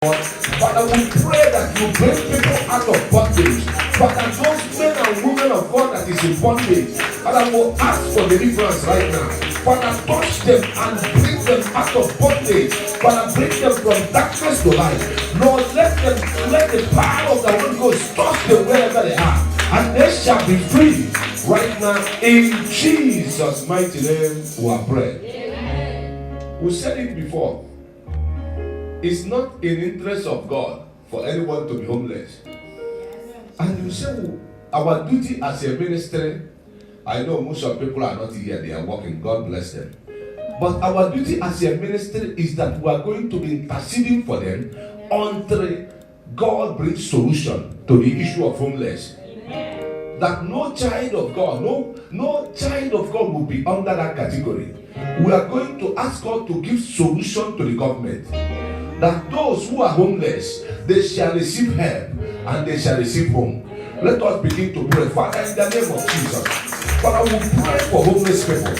Father, we pray that you bring people out of bondage. Father, those men and women of God that is in bondage, Father, will ask for deliverance right now. Father, touch them and bring them out of bondage. Father, bring them from darkness to light. Lord, let the power of the Holy Ghost touch them wherever they are, and they shall be free right now. In Jesus' mighty name, we are praying. Amen. We said it before. It's not in interest of God for anyone to be homeless. And you say, well, our duty as a ministry, I know most of people are not here, they are working, God bless them. But our duty as a ministry is that we are going to be interceding for them until God brings solution to the issue of homeless. That no child of God, no child of God will be under that category. We are going to ask God to give solution to the government. That those who are homeless, they shall receive help and they shall receive home. Let us begin to pray. Father, in the name of Jesus, Father, we pray for homeless people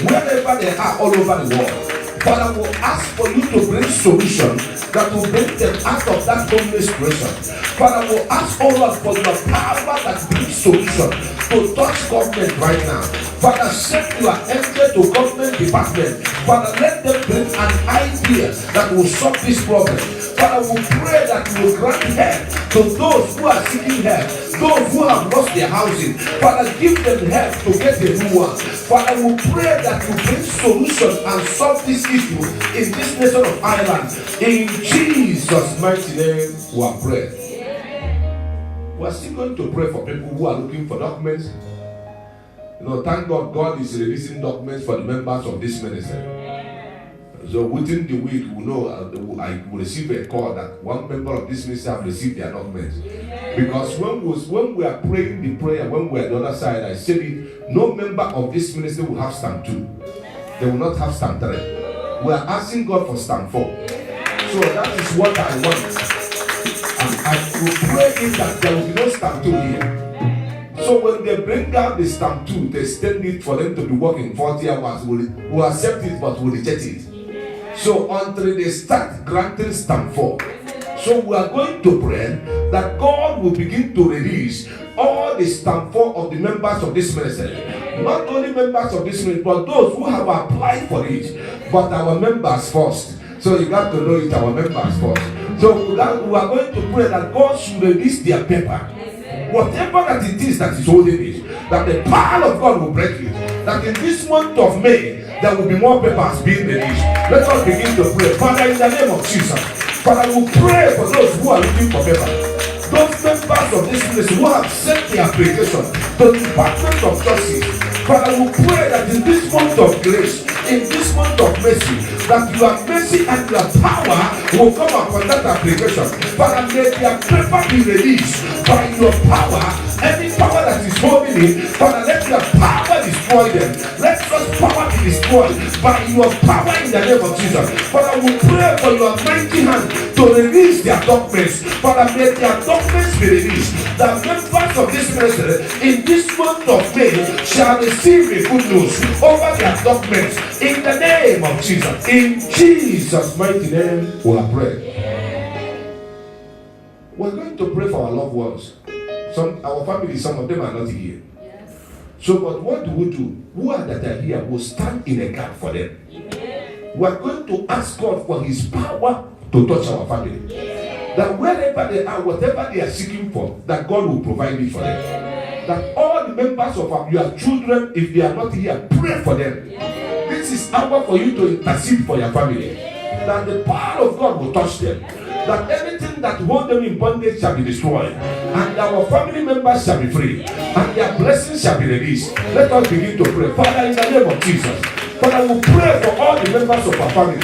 wherever they are all over the world. Father, we ask for you to bring solution that will bring them out of that homeless situation. Father, we ask, oh Lord, for your power that brings solution to touch government right now. Father, send your angel to government department. Father, let them bring an idea that will solve this problem. Father, we pray that you will grant help to those who are seeking help, those who have lost their housing. Father, give them help to get a new one. Father, we pray that you bring solution and solve this issue in this nation of Ireland. In Jesus' mighty name, we are praying. We are still going to pray for people who are looking for documents. Thank God, God is releasing documents for the members of this ministry. So within the week, we know I will receive a call that one member of this ministry have received their documents. Because when we are praying the prayer, when we are on the other side, I said it, no member of this ministry will have stamp 2. They will not have stamp 3. We are asking God for stamp 4. So that is what I want. And I will pray in that there will be no stamp 2 here. So when they bring out the stamp 2, they still need for them to be working 40 hours. We'll accept it, but we'll reject it. So until they start granting stamp 4. So we are going to pray that God will begin to release all the stamp 4 of the members of this ministry. Not only members of this ministry, but those who have applied for it. But our members first. So you got to know it, our members first. So we are going to pray that God should release their paper. Whatever that it is that is holding it, that the power of God will break it. That in this month of May, there will be more papers being released. Let us begin to pray. Father, in the name of Jesus, Father, we pray for those who are looking for paper. Those members of this ministry who have sent their application to the Department of Justice. Father, we pray that in this month of grace, in this month of mercy, that your mercy and your power will come upon that application. Father, may their paper be released by your power. Any power that is holding it, Father, let your power destroy them. Let such power be destroyed by your power in the name of Jesus. Father, we pray for your mighty hand to release their documents. Father, may their documents be released. The members of this ministry in this month of May shall receive a good news over their documents in the name of Jesus. In Jesus' mighty name, we are praying. We're going to pray for our loved ones. Our family, some of them are not here. Yes. So, but what do? Who are that are here will stand in a gap for them. Yes. We are going to ask God for His power to touch our family. Yes. That wherever they are, whatever they are seeking for, that God will provide it for them. Yes. That all the members of your children, if they are not here, pray for them. Yes. This is hour for you to intercede for your family. Yes. That the power of God will touch them. That anything that holds them in bondage shall be destroyed, and our family members shall be free, and their blessings shall be released. Let us begin to pray. Father, in the name of Jesus, Father, we pray for all the members of our family.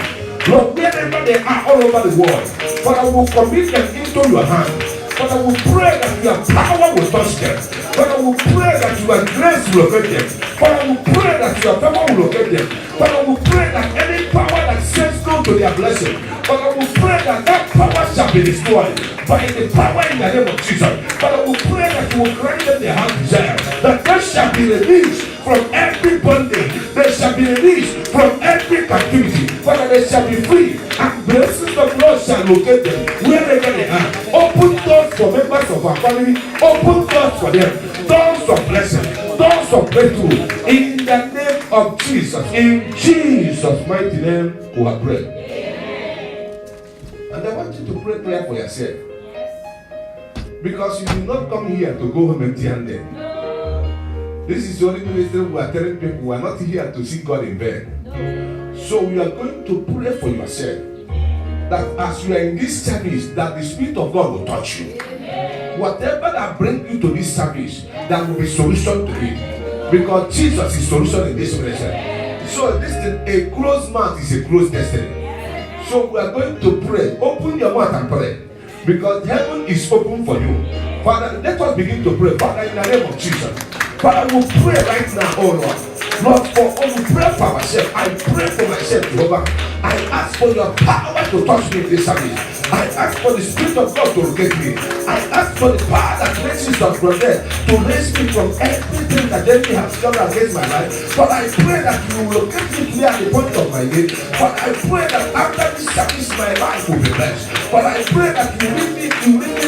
Lord, wherever they are all over the world, Father, we commit them into your hand. Father, we pray that your power will touch them. Father, we pray that your grace will locate them. Father, we pray that your favor will locate them. Father, we pray that any power that says no to their blessing, Father, we pray that power shall be destroyed by the power in the name of Jesus. Father, we pray that you will grant them their heart desire, that they shall be released from every bondage, they shall be released from every captivity. Father, they shall be free, and blessings of the Lord shall locate them wherever they are. Open doors for members of our family. Open doors for them. Doors of blessing. Doors of breakthrough. In the name of Jesus. In Jesus' mighty name, we have prayed. And I want you to pray prayer for yourself. Because you did not come here to go home empty-handed. This is the only ministry we are telling people we are not here to see God in vain. So we are going to pray for yourself. That as you are in this service, that the Spirit of God will touch you. Whatever that brings you to this service, that will be solution to it. Because Jesus is solution in this ministry. So this is a closed mouth is a closed destiny. So we are going to pray. Open your mouth and pray. Because heaven is open for you. Father, let us begin to pray. Father, in the name of Jesus. Father, we pray right now, oh Lord. Lord, for all we pray for myself. I pray for myself, Jehovah. I ask for your power to touch me in this service. I ask for the Spirit of God to locate me. I ask for the power that raises us from there to raise me from everything that the enemy has done against my life. But I pray that you will locate me clear at the point of my need. But I pray that after this service, my life will be blessed. But I pray that you lead me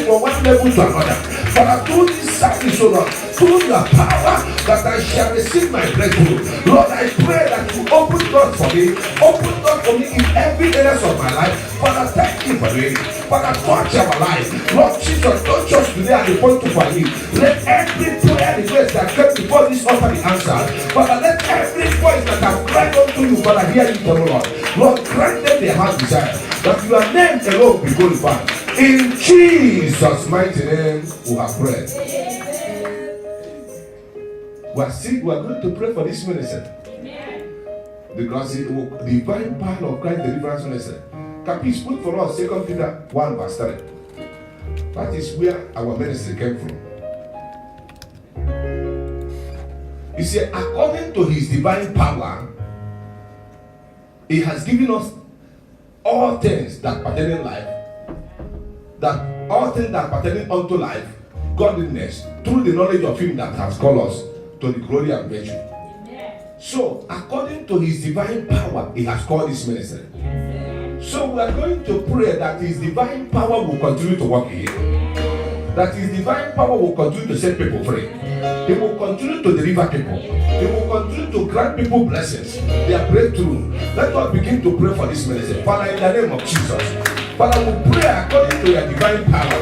from one level to another. But through this service, oh Lord, through your power, that I shall receive my breakthrough. Lord, I pray that you open doors for me. Open doors for me in every area of my life. Father, thank you for me. Father, touch our life. Lord Jesus, touch us today at the point of our need. Let every prayer request that came before this altar be answered. Father, let every voice that have cried unto you, Father, hear you, Lord. Lord, grant them their heart desire. That your name alone be glorified. In Jesus' mighty name, we have prayed. We are going to pray for this ministry. Because the divine power of Christ deliverance ministry. Can please put for us 2 Peter 1 verse 3. That is where our ministry came from. He said, according to his divine power, he has given us all things that pertain in life, that all things that pertain unto life, godliness, through the knowledge of him that has called us to the glory and virtue. So, according to his divine power, he has called this ministry. So, we are going to pray that his divine power will continue to work here. That his divine power will continue to set people free. He will continue to deliver people. He will continue to grant people blessings, their breakthrough. Let us begin to pray for this ministry. Father, in the name of Jesus. Father, we pray according to your divine power.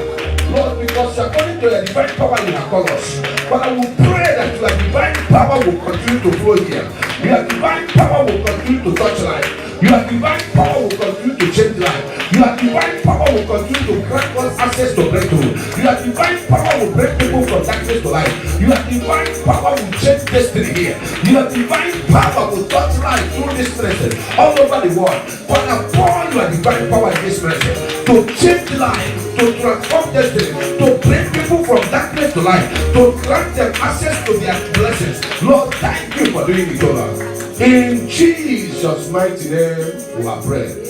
Lord, because according to your divine power you have called us. Father, we pray that your divine power will continue to flow here. Your divine power will continue to touch life. Your divine power will continue to change life. Your divine power will continue to grant us access to breakthrough. Your divine power will bring people from darkness to life. Your divine power will change destiny here. Your divine power will touch life through this message all over the world. Father, pour your divine power in this message to change life, to transform destiny, to bring people from darkness to light, to grant them access to their blessings. Lord, thank you for doing it, Lord. In Jesus' mighty name, we are praying.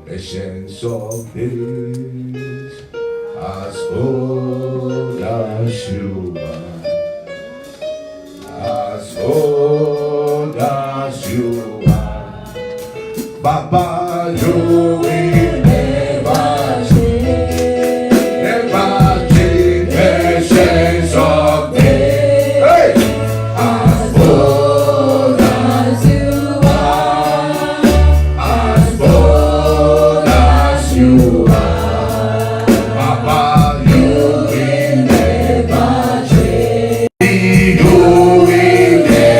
Patience of days, as old as you are, as old as you are, Baba, you will never change, never change. Patience of days, hey, as old as you are, as old as you are, Baba, you will never change. You will never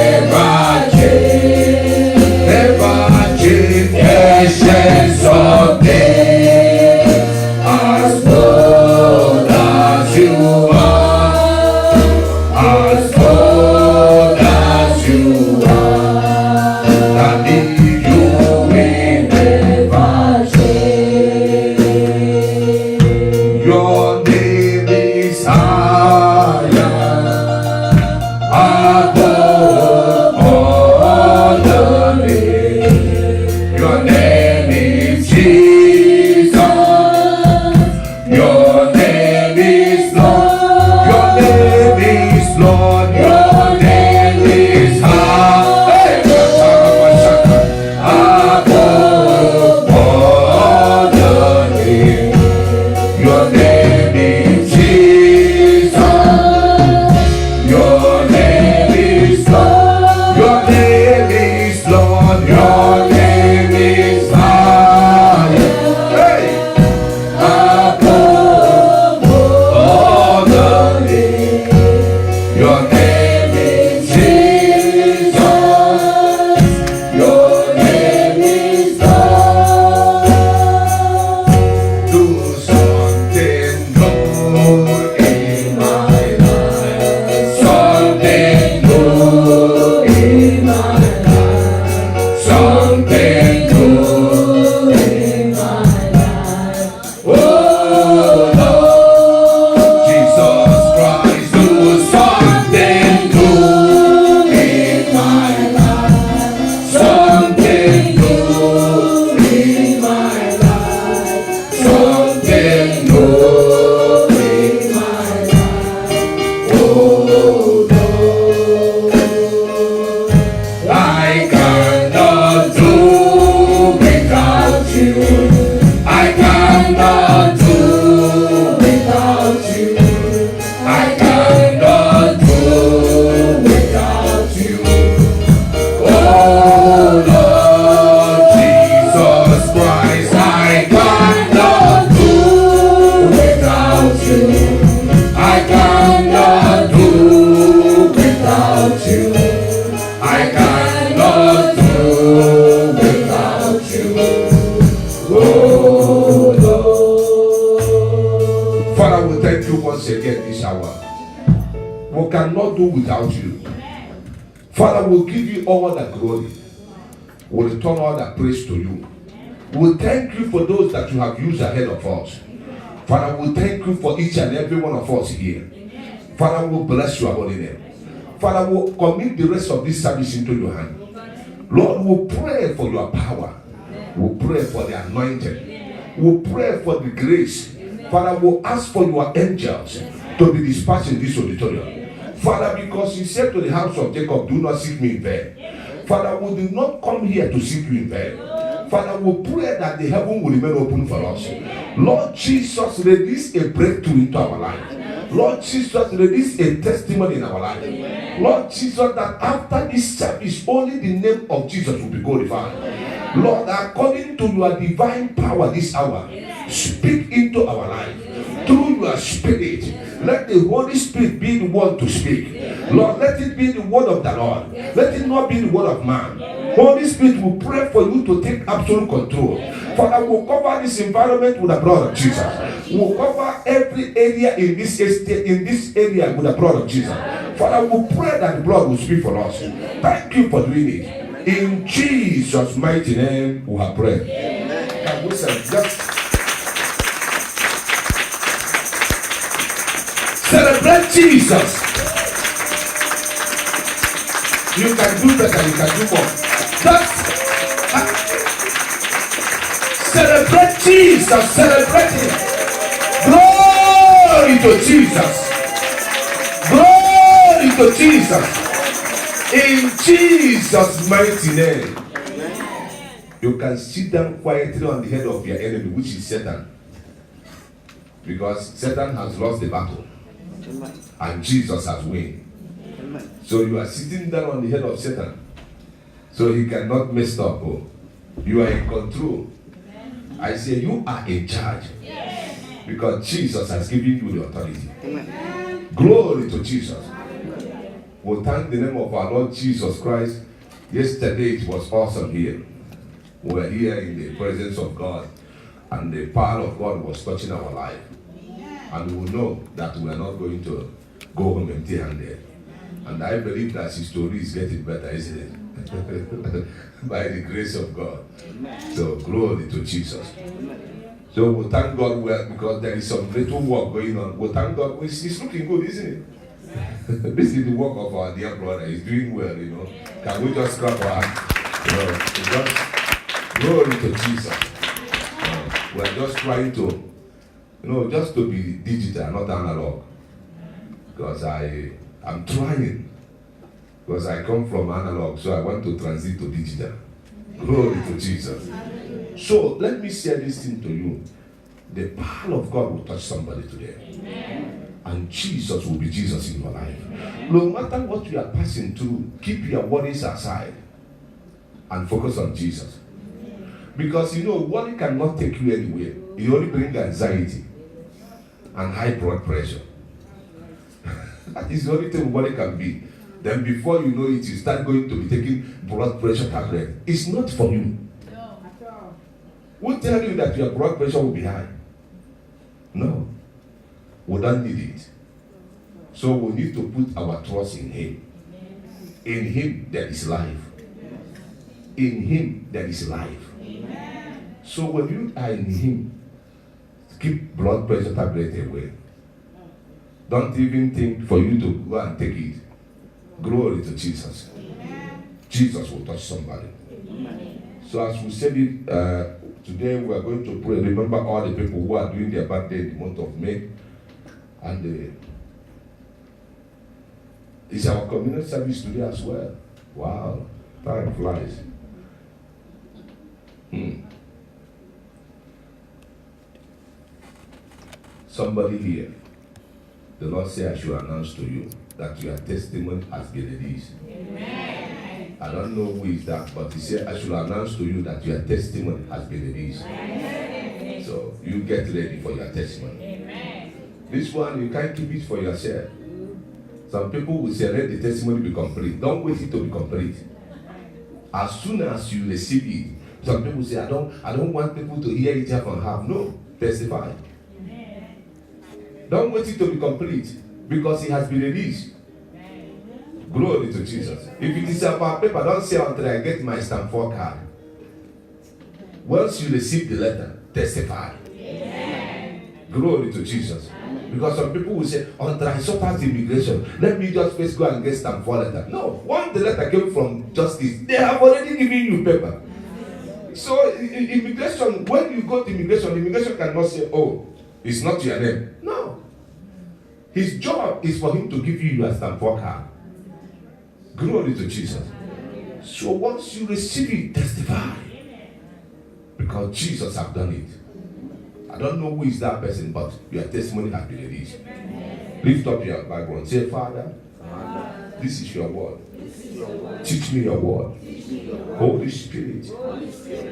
cannot do without you. Father, we'll give you all the glory. We'll return all the praise to you. We'll thank you for those that you have used ahead of us. Father, we'll thank you for each and every one of us here. Father, we'll bless your holy name. Father, we'll commit the rest of this service into your hand. Lord, we'll pray for your power. We'll pray for the anointing. We'll pray for the grace. Father, we'll ask for your angels to be dispatched in this auditorium. Father, because you said to the house of Jacob, do not seek me in vain. Father, we did not come here to seek you in vain. Father, we pray that the heaven will remain open for us. Lord Jesus, release a breakthrough into our life. Lord Jesus, release a testimony in our life. Lord Jesus, that after this service, only the name of Jesus will be glorified. Lord, according to your divine power this hour, speak into our life through your spirit. Let the Holy Spirit be the one to speak. Lord, let it be the word of the Lord. Let it not be the word of man. Holy Spirit will pray for you to take absolute control. Father, we'll cover this environment with the blood of Jesus. We'll cover every area in this area with the blood of Jesus. Father, we'll pray that the blood will speak for us. Thank you for doing it. In Jesus' mighty name, we have prayed. Can we celebrate Jesus? You can do better, you can do more. Celebrate Jesus, celebrate Him. Glory to Jesus. Glory to Jesus. In Jesus' mighty name. You can sit down quietly on the head of your enemy, which is Satan. Because Satan has lost the battle. And Jesus has won. So you are sitting down on the head of Satan. So he cannot mess up. Oh. You are in control. I say you are in charge. Because Jesus has given you the authority. Glory to Jesus. We thank the name of our Lord Jesus Christ. Yesterday it was awesome here. We were here in the presence of God. And the power of God was touching our life. And we will know that we are not going to go home empty-handed. And I believe that his story is getting better, isn't it? By the grace of God. So glory to Jesus. So we thank God because there is some little work going on. We thank God. It's looking good, isn't it? This is the work of our dear brother. He's doing well, you know. Can we just clap our hands? Glory to Jesus. We're just trying to, just to be digital, not analog. Because I'm trying. Because I come from analog, so I want to transit to digital. Glory to Jesus. So let me share this thing to you. The power of God will touch somebody today. Amen. And Jesus will be Jesus in your life. No matter what you are passing through, keep your worries aside and focus on Jesus. Because worry cannot take you anywhere. It only brings anxiety and high blood pressure. That is the only thing worry can be. Then before you know it, you start going to be taking blood pressure tablet. It's not for you. No, at all. Who tell you that your blood pressure will be high? No. We don't need it. So we need to put our trust in Him. In Him there is life. In Him there is life. So when you are in Him, keep blood pressure tablet away. Don't even think for you to go and take it. Glory to Jesus. Jesus will touch somebody. So as we said it, today we are going to pray. Remember all the people who are doing their birthday in the month of May. And it's our community service today as well. Wow, time flies. Somebody here, the Lord said I should announce to you that your testimony has been released. Amen. I don't know who is that, but He said I should announce to you that your testimony has been released. Amen. So you get ready for your testimony. Amen. This one, you can't keep it for yourself. Some people will say, let the testimony be complete. Don't wait it to be complete. As soon as you receive it, some people say, I don't want people to hear it half and half. No, testify. Don't wait it to be complete, because it has been released. Glory to Jesus. If it is about paper, don't say until I get my stamp 4 card. Once you receive the letter, testify. Glory to Jesus. Because some people will say, until I sort out immigration, let me just first go and get stamp 4 letter. No, once the letter came from justice, they have already given you paper. So immigration, when you go to immigration cannot say, oh, it's not your name. No. His job is for him to give you your stamp 4 card. Glory to Jesus. So once you receive it, testify. Because Jesus has done it. I don't know who is that person, but your testimony has been released. Lift up your Bible and say, Father, this is your word. Teach me your word. Holy Spirit,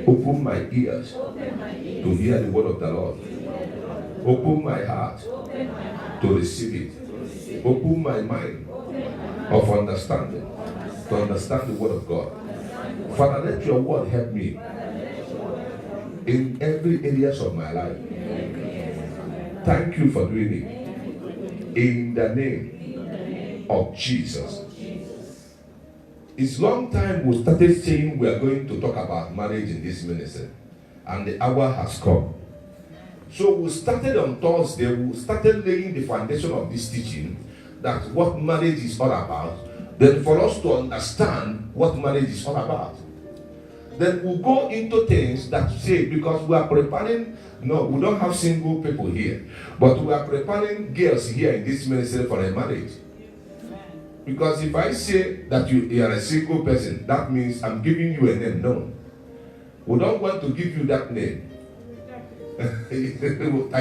open my ears to hear the word of the Lord. Open my heart to receive it. Open my mind of understanding to understand the word of God. Father, let your word help me in every areas of my life. Thank you for doing it. In the name of Jesus. It's long time we started saying we are going to talk about marriage in this ministry, and the hour has come. So we started on Thursday, we started laying the foundation of this teaching, that what marriage is all about. Then for us to understand what marriage is all about, then we'll go into things that say, because we are preparing, no, we don't have single people here, but we are preparing girls here in this ministry for a marriage. Because if I say that you are a single person, that means I'm giving you a name. No. We don't want to give you that name. You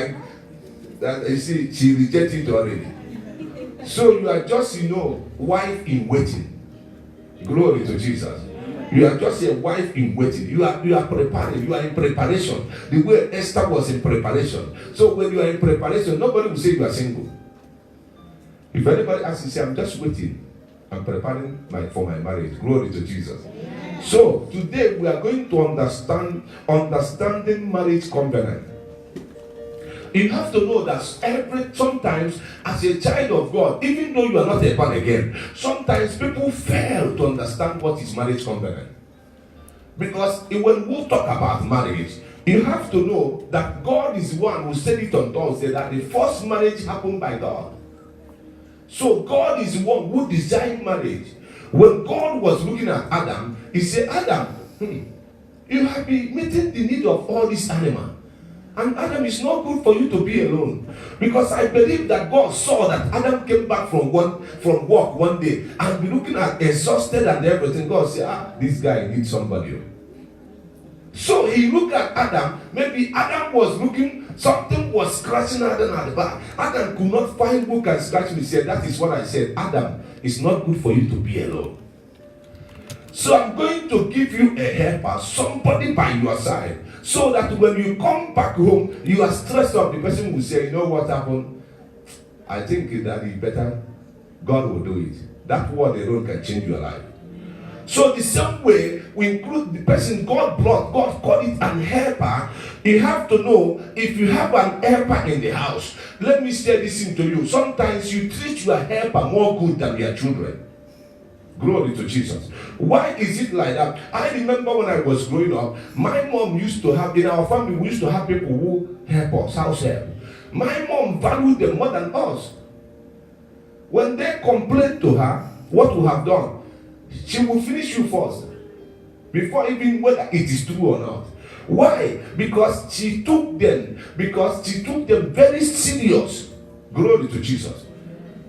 see, she rejected it already. So you are just, wife in waiting. Glory to Jesus. You are just a wife in waiting. You are preparing. You are in preparation. The way Esther was in preparation. So when you are in preparation, nobody will say you are single. If anybody asks you, say, I'm just waiting. I'm preparing for my marriage. Glory to Jesus. Yeah. So today we are going to understanding marriage covenant. You have to know that sometimes as a child of God, even though you are not a born again, sometimes people fail to understand what is marriage covenant. Because when we talk about marriage, you have to know that God is one who said it on Thursday, that the first marriage happened by God. So God is one who designed marriage. When God was looking at Adam, he said, Adam, you have been meeting the need of all these animals. And Adam, is not good for you to be alone. Because I believe that God saw that Adam came back from work one day and be looking at exhausted and everything. God said, this guy needs somebody. So he looked at Adam. Maybe Adam was looking, something was scratching Adam at the back. Adam could not find who can scratch me. He said, that is what I said. Adam, it's not good for you to be alone. So I'm going to give you a helper, somebody by your side, so that when you come back home, you are stressed out. The person will say, you know what happened? I think that is better. God will do it. That word alone can change your life. So the same way, we include the person God brought, God called it an helper. You have to know, if you have an helper in the house, let me say this into you. Sometimes you treat your helper more good than your children. Glory to Jesus. Why is it like that? I remember when I was growing up, my mom used to have, in our family, we used to have people who help us, house help. My mom valued them more than us. When they complained to her, what we have done, she will finish you first, before even whether it is true or not. Why? Because she took them very serious. Glory to Jesus.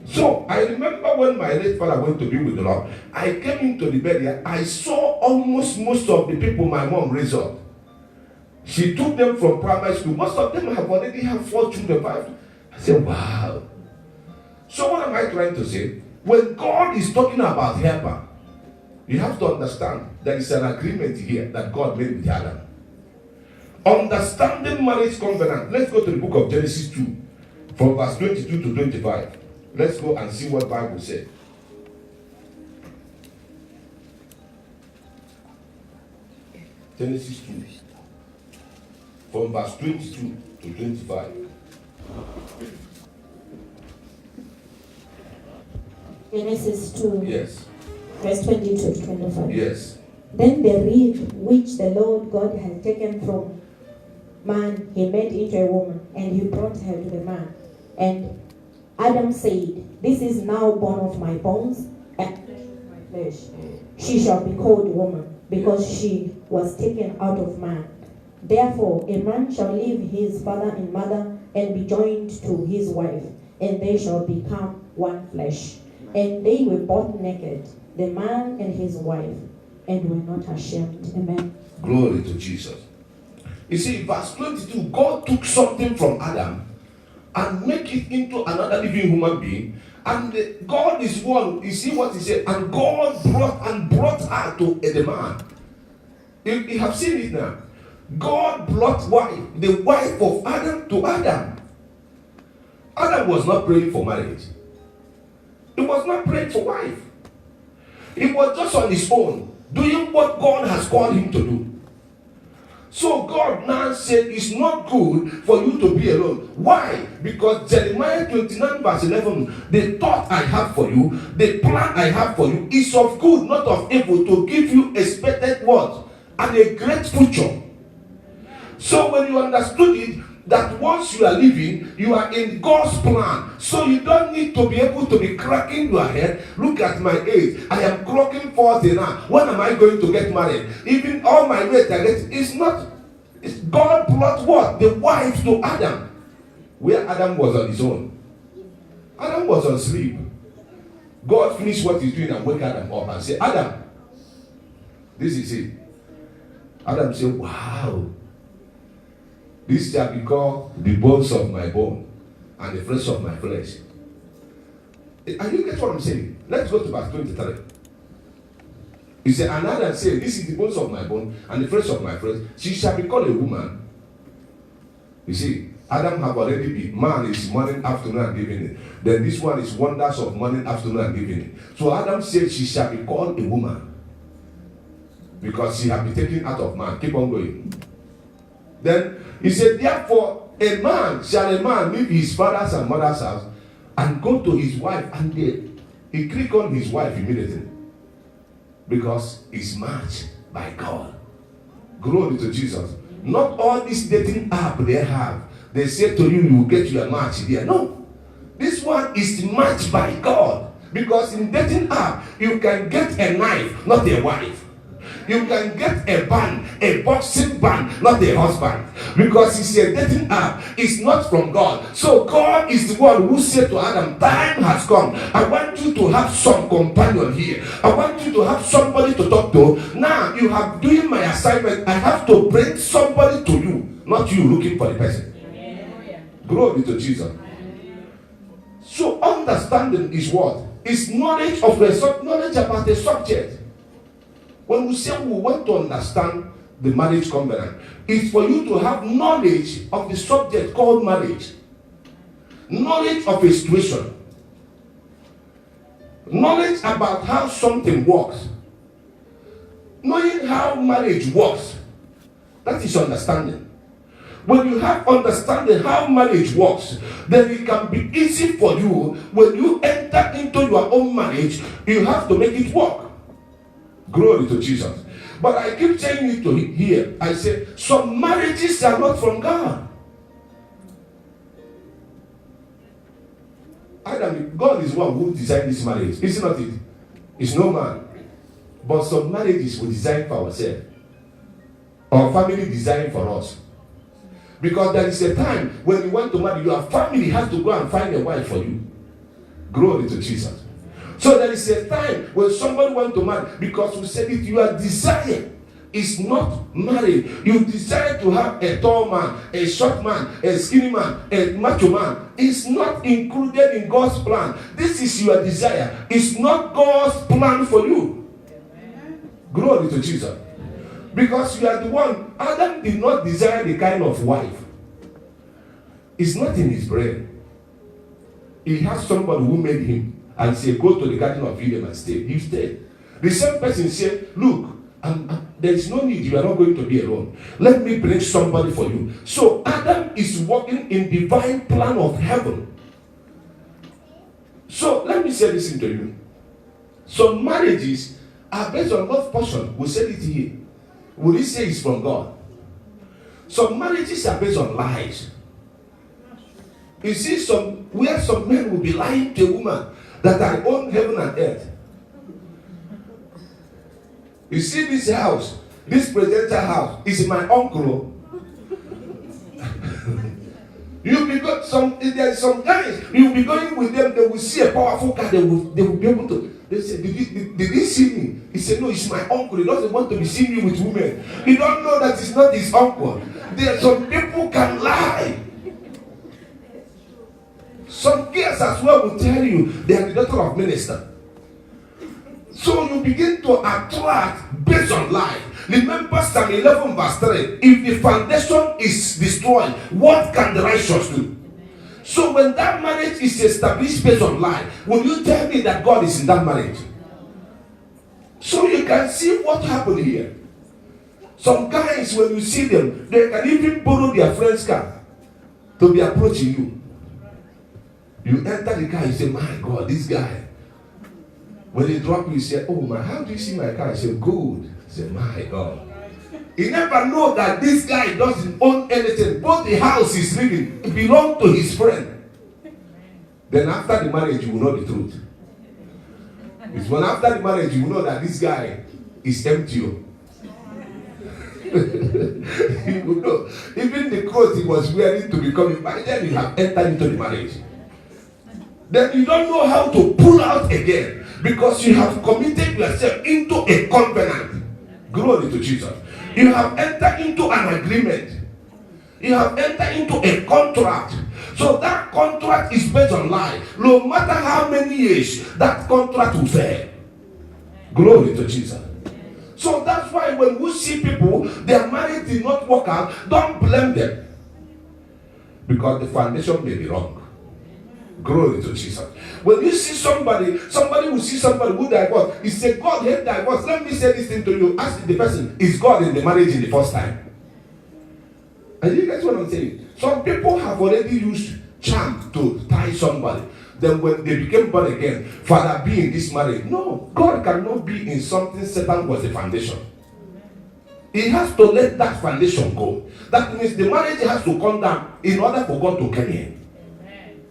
So I remember when my late father went to be with the Lord, I came into the bed. I saw almost most of the people my mom raised up. She took them from primary school. Most of them have already had 4 children, 5. I said, wow. So what am I trying to say? When God is talking about helper, you have to understand there is an agreement here that God made with Adam. Understanding marriage covenant. Let's go to the book of Genesis 2, from verse 22 to 25. Let's go and see what the Bible said. Genesis 2, from verse 22 to 25. Genesis 2. Yes. Verse 22 to 25. Yes. Then the rib which the Lord God had taken from man, he made into a woman, and he brought her to the man. And Adam said, this is now bone of my bones and flesh of my flesh. She shall be called woman, because she was taken out of man. Therefore, a man shall leave his father and mother and be joined to his wife, and they shall become one flesh. And they were both naked, the man and his wife, and were not ashamed. Amen. Glory to Jesus. You see, verse 22, God took something from Adam and make it into another living human being. And God is one. You see what he said? And God brought her to the man. You have seen it now. God brought the wife of Adam to Adam. Adam was not praying for marriage. He was not praying for wife. He was just on his own, doing what God has called him to do. So God now said it's not good for you to be alone. Why? Because Jeremiah 29 verse 11, the thought I have for you, the plan I have for you is of good, not of evil, to give you expected what? And a great future. So when you understood it, that once you are living, you are in God's plan. So you don't need to be able to be cracking your head. Look at my age. I am clocking 40 now. When am I going to get married? Even all my weight I get, it's not. It's God brought what? The wife to Adam. Where Adam was on his own. Adam was on sleep. God finished what he's doing and wake Adam up and say, Adam, this is it. Adam said, wow. This shall be called the bones of my bone and the flesh of my flesh. Are you get what I'm saying? Let's go to verse 23. He said, and Adam said, this is the bones of my bone and the flesh of my flesh. She shall be called a woman. You see, Adam have already been, man is morning, afternoon, and evening. Then this one is wonders of morning, afternoon, and evening. So Adam said, she shall be called a woman. Because she have been taken out of man. Keep on going. Then he said, therefore, a man leave his father's and mother's house and go to his wife, and he click on his wife immediately. Because he's matched by God. Glory to Jesus. Not all this dating app they have. They say to you, you will get your match there. No. This one is matched by God. Because in dating app, you can get a knife, not a wife. You can get a band, a boxing band, not a husband. Because it's a dating app. It's not from God. So God is the one who said to Adam, time has come. I want you to have some companion here. I want you to have somebody to talk to. Now you have doing my assignment. I have to bring somebody to you, not you looking for the person. Glory to Jesus. So understanding is what? It's knowledge of the knowledge about the subject. When we say we want to understand the marriage covenant, it's for you to have knowledge of the subject called marriage. Knowledge of a situation. Knowledge about how something works. Knowing how marriage works. That is understanding. When you have understanding how marriage works, then it can be easy for you. When you enter into your own marriage, you have to make it work. Glory to Jesus. But I keep saying it to here. I say, some marriages are not from God. God is one who designed this marriage. Is it not it? It's no man. But some marriages we design for ourselves. Our family designed for us. Because there is a time when you want to marry, your family has to go and find a wife for you. Glory to Jesus. So there is a time when somebody wants to marry, because we said it, your desire is not married. You desire to have a tall man, a short man, a skinny man, a macho man. It's not included in God's plan. This is your desire. It's not God's plan for you. Glory to Jesus. Because you are the one. Adam did not desire the kind of wife. It's not in his brain. He has somebody who made him and say, go to the Garden of Eden and stay. He stayed. The same person said, look, there is no need. You are not going to be alone. Let me bring somebody for you. So Adam is walking in divine plan of heaven. So let me say this to you. Some marriages are based on love passion. We said it here. Will you say it's from God? Some marriages are based on lies. You see, some men will be lying to a woman that I own heaven and earth. You see this house, this presidential house, is my uncle. There's some guys, you'll be going with them, they will see a powerful car, they will be able to. They say, did he see me? He said, no, it's my uncle. He doesn't want to be seen me with women. He don't know that it's not his uncle. There, some people can lie. Some girls as well will tell you they are the daughter of minister. So you begin to attract based on lie. Remember Psalm 11 verse 3. If the foundation is destroyed, what can the righteous do? So when that marriage is established based on lie, will you tell me that God is in that marriage? So you can see what happened here. Some guys, when you see them, they can even borrow their friend's car to be approaching you. You enter the car, you say, my God, this guy. When they drop you say, oh my, how do you see my car? I say, good. I say, my God. He never know that this guy doesn't own anything. Both the house he's living belong to his friend. Then after the marriage, you will know the truth. It's when after the marriage, you will know that this guy is empty. You will know. Even the clothes he was wearing to become, by then you have entered into the marriage. Then you don't know how to pull out again because you have committed yourself into a covenant. Glory to Jesus. You have entered into an agreement. You have entered into a contract. So that contract is based on lie. No matter how many years, that contract will fail. Glory to Jesus. So that's why when we see people, their marriage did not work out, don't blame them. Because the foundation may be wrong. Glory to Jesus. When you see somebody will see somebody who divorced. He said, God hate divorce. Let me say this thing to you. Ask the person, is God in the marriage in the first time? And you guys what I'm saying? Some people have already used charm to tie somebody. Then when they became born again, Father, be in this marriage. No, God cannot be in something Satan was the foundation. He has to let that foundation go. That means the marriage has to come down in order for God to come in.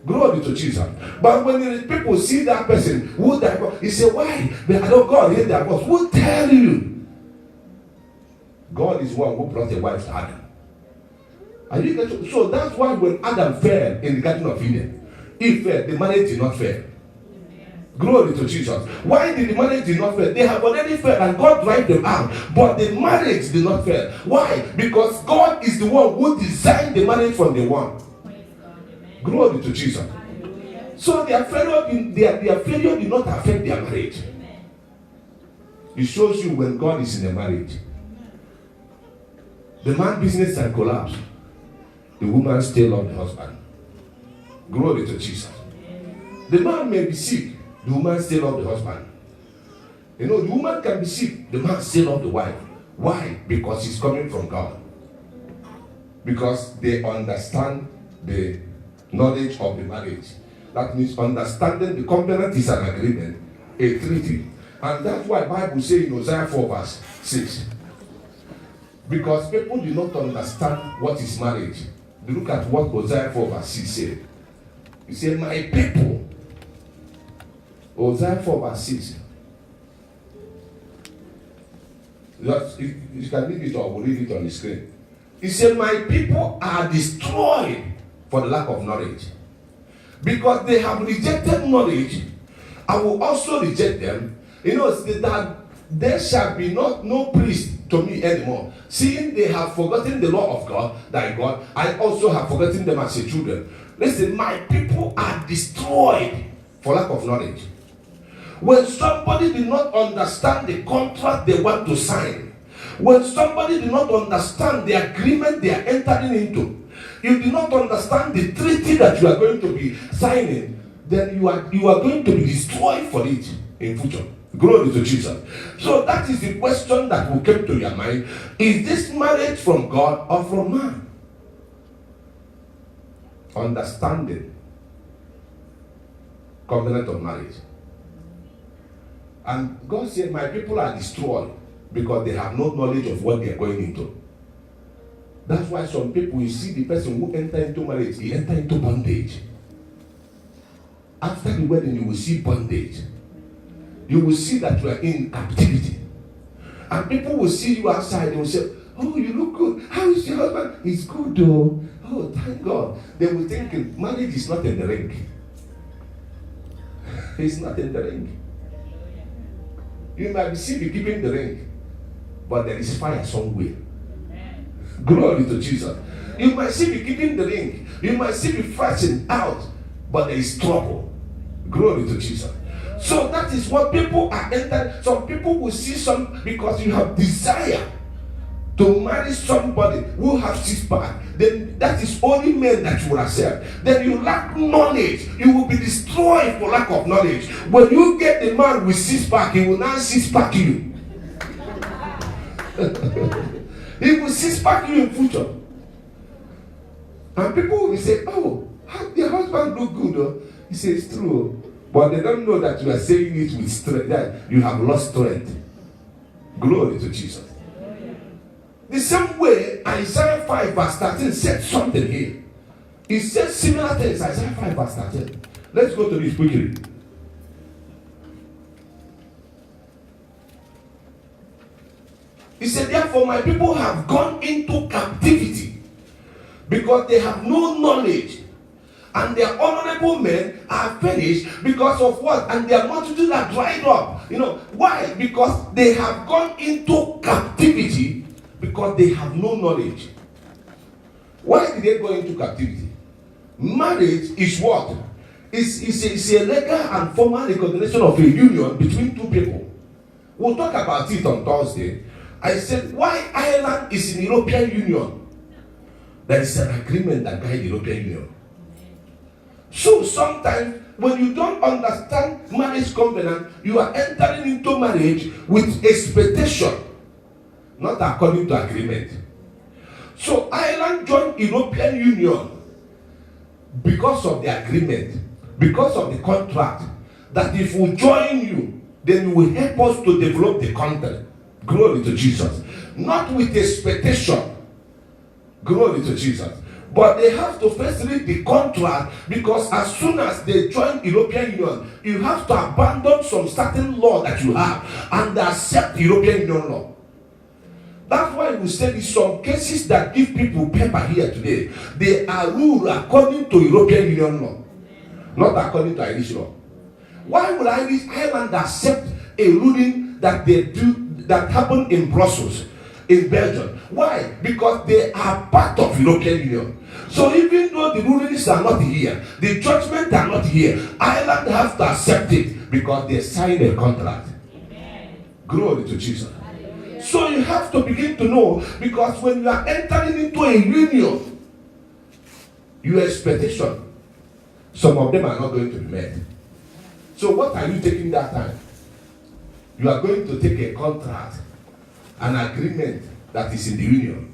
Glory to Jesus. But when the people see that person who divorced, he say, why? God hate divorce. Who tell you? God is one who brought a wife to Adam. Are you getting? So that's why when Adam fell in the Garden of Eden, he fell, the marriage did not fail. Glory to Jesus. Why did the marriage did not fail? They have already failed and God drive them out. But the marriage did not fail. Why? Because God is the one who designed the marriage from the one. Glory to Jesus. So their failure did not affect their marriage. It shows you when God is in a marriage. The man's business can collapse. The woman still loves the husband. Glory to Jesus. The man may be sick. The woman still loves the husband. You know, the woman can be sick. The man still loves the wife. Why? Because he's coming from God. Because they understand the knowledge of the marriage. That means understanding the covenant is an agreement, a treaty. And that's why the Bible says in Hosea 4 verse 6. Because people do not understand what is marriage. Look at what Hosea 4 verse 6 said. He said, my people. Hosea 4 verse 6. You can read it or we'll read it on the screen. He said, my people are destroyed for the lack of knowledge. Because they have rejected knowledge, I will also reject them. You know, that there shall be no priest to me anymore. Seeing they have forgotten the law of God, thy God, I also have forgotten them as a children. Listen, my people are destroyed for lack of knowledge. When somebody did not understand the contract they want to sign, when somebody did not understand the agreement they are entering into, you do not understand the treaty that you are going to be signing, then you are going to be destroyed for it in future. Glory to Jesus. So that is the question that will come to your mind. Is this marriage from God or from man? Understanding covenant of marriage. And God said, my people are destroyed because they have no knowledge of what they are going into. That's why some people, you see the person who enter into marriage, he enter into bondage. After the wedding, you will see bondage. You will see that you are in captivity. And people will see you outside, they will say, oh, you look good. How is your husband? He's good though. Oh, thank God. They will think marriage is not in the ring. It's not in the ring. You might be still keeping the ring, but there is fire somewhere. Glory to Jesus. You might still be keeping the ring. You might still be fighting out, but there is trouble. Glory to Jesus. So that is what people are entering. Some people will see some because you have desire to marry somebody who has six-pack. Then that is only men that you will accept. Then you lack knowledge. You will be destroyed for lack of knowledge. When you get the man with six-pack, he will now six-pack you. He will six-pack you in future. And people will say, oh, your husband look good. Oh. He says, it's true. But they don't know that you are saying it with strength, that you have lost strength. Glory to Jesus. The same way, Isaiah 5 verse 13 said something here. It says similar things, Isaiah 5 verse 13. Let's go to this quickly. He said, therefore my people have gone into captivity because they have no knowledge. And their honorable men are finished because of what? And their multitude are dried up. You know, why? Because they have gone into captivity because they have no knowledge. Why did they go into captivity? Marriage is what? It's a legal and formal recognition of a union between two people. We'll talk about it on Thursday. I said, why Ireland is in the European Union? There is an agreement that guides the European Union. So sometimes when you don't understand marriage covenant, you are entering into marriage with expectation, not according to agreement. So Ireland joined European Union because of the agreement, because of the contract, that if we join you, then you will help us to develop the country. Glory to Jesus. Not with expectation. Glory to Jesus. But they have to first read the contract, because as soon as they join European Union, you have to abandon some certain law that you have and accept European Union law. That's why we say in some cases that give people paper here today, they are ruled according to European Union law, not according to Irish law. Why would Ireland accept a ruling that they do that happened in Brussels, in Belgium? Why? Because they are part of European Union. So even though the rulings are not here, the judgment are not here, Ireland have to accept it because they signed a contract. Amen. Glory to Jesus. Hallelujah. So you have to begin to know, because when you are entering into a union, your expectation, some of them are not going to be met. So what are you taking that time? You are going to take a contract, an agreement that is in the union.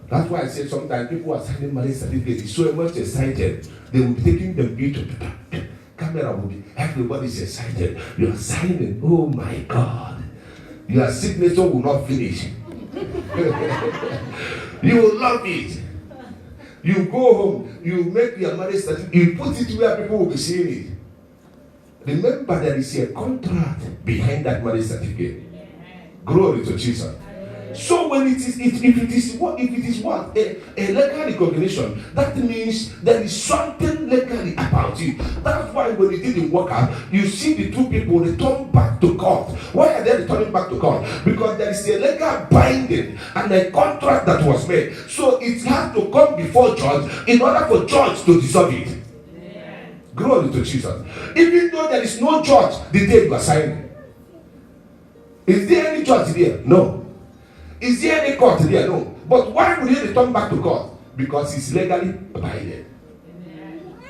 That's why I say sometimes people are signing marriage certificates, so much excited. They will be taking the video. Camera will be, everybody's excited. You are signing. Oh my God. Your signature will not finish. You will love it. You go home, you make your marriage certificate, you put it where people will be seeing it. Remember, there is a contract behind that marriage certificate. Glory to Jesus. So when it is, if it is what a legal recognition, that means there is something legally about it. That's why when it didn't work out, you see the two people return back to court. Why are they returning back to court? Because there is a legal binding and a contract that was made. So it has to come before judge in order for judge to dissolve it. Glory to Jesus. Even though there is no judge the day you are signing. Is there any judge there? No. Is there any court there? No. But why would he return back to court? Because it's legally binded.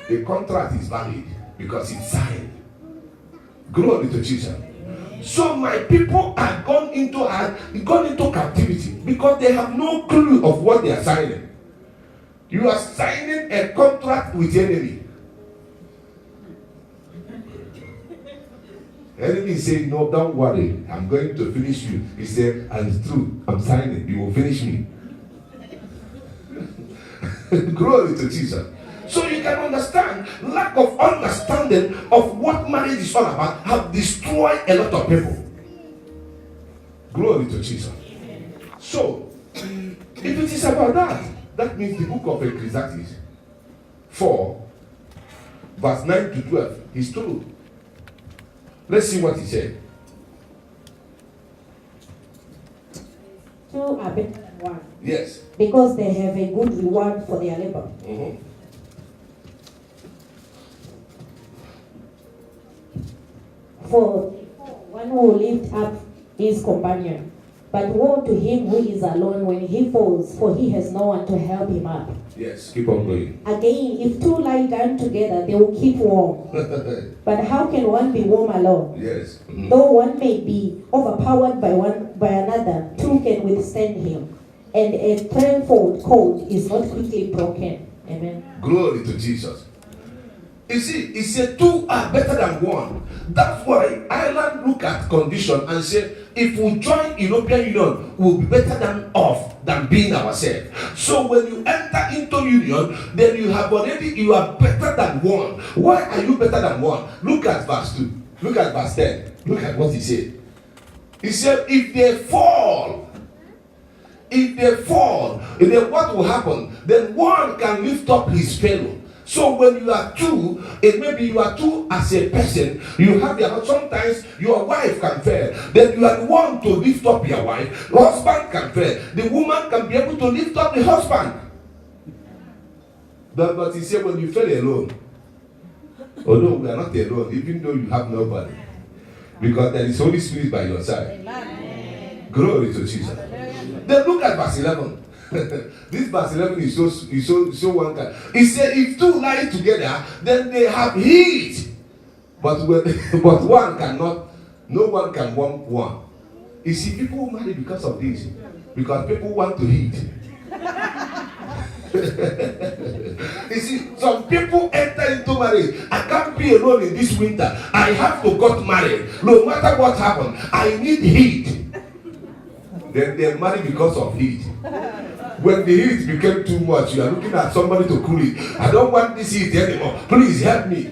The contract is valid because it's signed. Glory to Jesus. So my people are gone into captivity because they have no clue of what they are signing. You are signing a contract with the enemy. Enemy is saying, no, don't worry. I'm going to finish you. He said, and it's true. I'm signing. You will finish me. Glory to Jesus. So you can understand, lack of understanding of what marriage is all about have destroyed a lot of people. Glory to Jesus. So, if it is about that, that means the book of Ecclesiastes 4, verse 9 to 12 is true. Let's see what he said. Two are better than one. Yes. Because they have a good reward for their labor. Mm-hmm. For one who lift up his companion. But woe to him who is alone when he falls, for he has no one to help him up. Yes, keep on going. Again, if two lie down together, they will keep warm. But how can one be warm alone? Yes. Mm-hmm. Though one may be overpowered by another, two can withstand him. And a threefold cord is not quickly broken. Amen. Glory to Jesus. You see, he said two are better than one. That's why Ireland look at condition and say, if we join European Union, we'll be better than being ourselves. So when you enter into union, then you are better than one. Why are you better than one? Look at verse 2. Look at verse 10. Look at what he said. He said, if they fall, then what will happen? Then one can lift up his fellow. So when you are two, it maybe you are two as a person, you have sometimes your wife can fail. Then you are the one to lift up your wife. The husband can fail. The woman can be able to lift up the husband. But he said when you fail alone, although we are not alone, even though you have nobody, because there is Holy Spirit by your side. Amen. Glory to Jesus. Then look at verse 11. This verse 11 is so one kind. He said, if two lie together, then they have heat. But one cannot, no one can want one. You see, people marry because of this. Because people want to eat. You see, some people enter into marriage. I can't be alone in this winter. I have to get married. No matter what happens, I need heat. Then they marry because of heat. When the heat became too much, you are looking at somebody to cool it. I don't want this heat anymore. Please help me.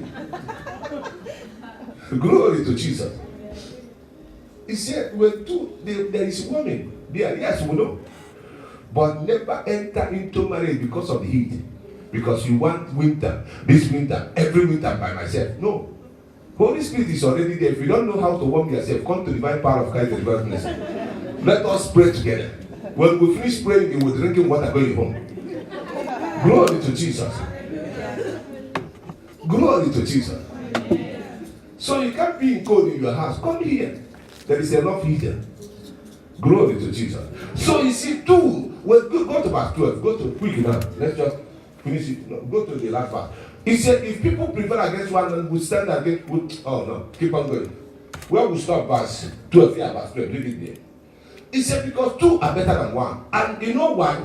Glory to Jesus. He said, when two, there is woman there. Yes, we know. But never enter into marriage because of the heat. Because you want winter, this winter, every winter by myself. No. Holy Spirit is already there. If you don't know how to warm yourself, come to the divine power of Christ and God's mercy. Let us pray together. When we finish praying, you will drinking water going home. Glory to Jesus. Glory to Jesus. So you can't be in cold in your house. Come here. There is enough heater. Glory to Jesus. So you see, two. Well, go to verse 12. Go to quick now. Let's just finish it. No, go to the last part. He said, if people prevail against one and we stand against. Oh no, keep on going. Where we stop verse 12? Yeah, verse 12. Read it there. He said, because two are better than one. And you know why?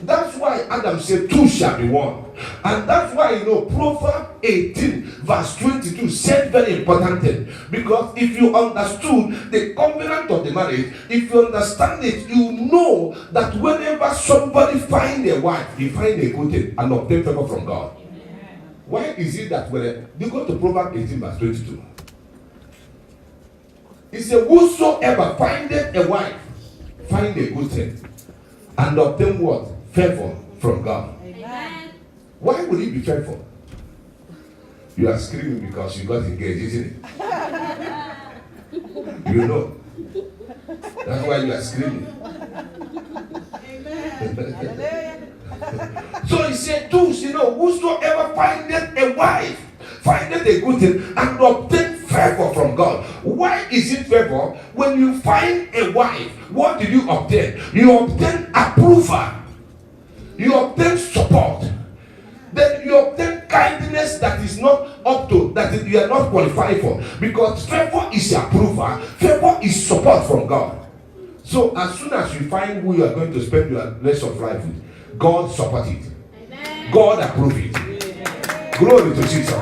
That's why Adam said, two shall be one. And that's why, Proverbs 18, verse 22 said very important thing. Because if you understood the covenant of the marriage, if you understand it, you know that whenever somebody find a wife, he find a good thing and obtain favor from God. Why is it that when you go to Proverbs 18, verse 22? He said, whosoever findeth a wife, find a good thing, and obtain what? Favor from God. Amen. Why would it be favor? You are screaming because you got engaged, isn't it? You know. That's why you are screaming. Amen. So he said, whosoever findeth a wife, findeth a good thing, and obtain favor from God. Why is it favor? When you find a wife, what do you obtain? You obtain approval. You obtain support. Then you obtain kindness that is not up to, that you are not qualified for. Because favor is approval. Favor is support from God. So as soon as you find who you are going to spend your rest of life with, God support it. Amen. God approve it. Amen. Glory to Jesus.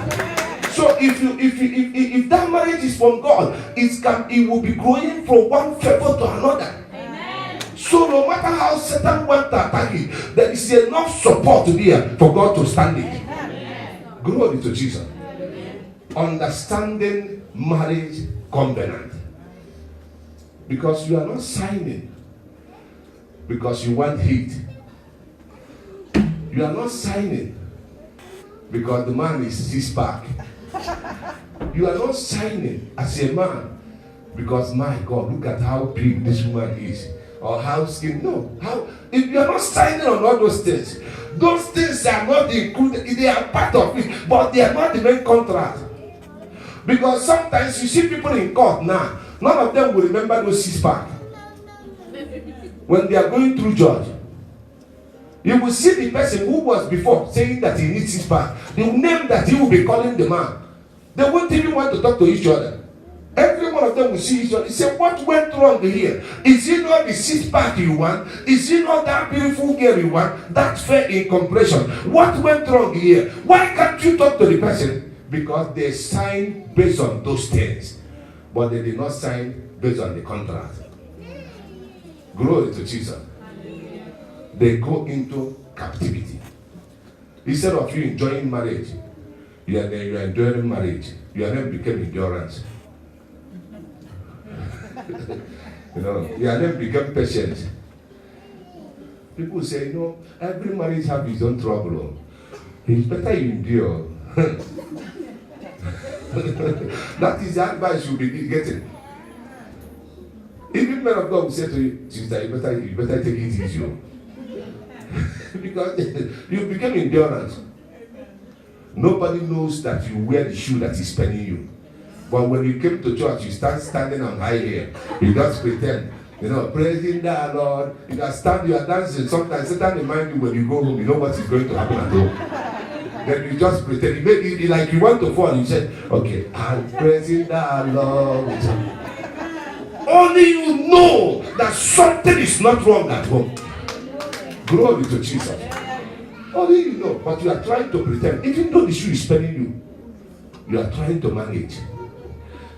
So So if that marriage is from God, it will be growing from one favor to another. Amen. So no matter how Satan wants to attack it, there is enough support to be here for God to stand it. Amen. Glory to Jesus. Amen. Understanding marriage covenant. Because you are not signing because you want heat. You are not signing because the man is six-pack. You are not signing as a man because, my God, look at how big this woman is or how skin. No, if you are not signing on all those things are not included. They are part of it, but they are not the main contract. Because sometimes you see people in court now, none of them will remember those six-pack when they are going through judge. You will see the person who was before saying that he needs six-pack, the name that he will be calling the man. They won't even want to talk to each other. Every one of them will see each other. He said, what went wrong here? Is it not the six-pack you want? Is it not that beautiful girl you want? That's fair in comparison. What went wrong here? Why can't you talk to the person? Because they signed based on those things, but they did not sign based on the contract. Glory to Jesus. They go into captivity. Instead of you enjoying marriage, you are enjoying marriage. You are then become endurance. You are then become patient. People say, every marriage has its own trouble. It's better you endure. That is the advice you'll be getting. Even men of God will say to you, sister, you better take it easy. Because you become endurance. Nobody knows that you wear the shoe that is penning you. But when you came to church, you start standing on high here. You just pretend, praising the Lord. You are dancing. Sometimes Satan reminds you when you go home, you know what is going to happen at home. Then you just pretend. You make it like you want to fall. You say, okay, I'm praising the Lord. Only you know that something is not wrong at home. Glory to Jesus. Only you know, but you are trying to pretend. Even though the shoe is spelling you, you are trying to manage.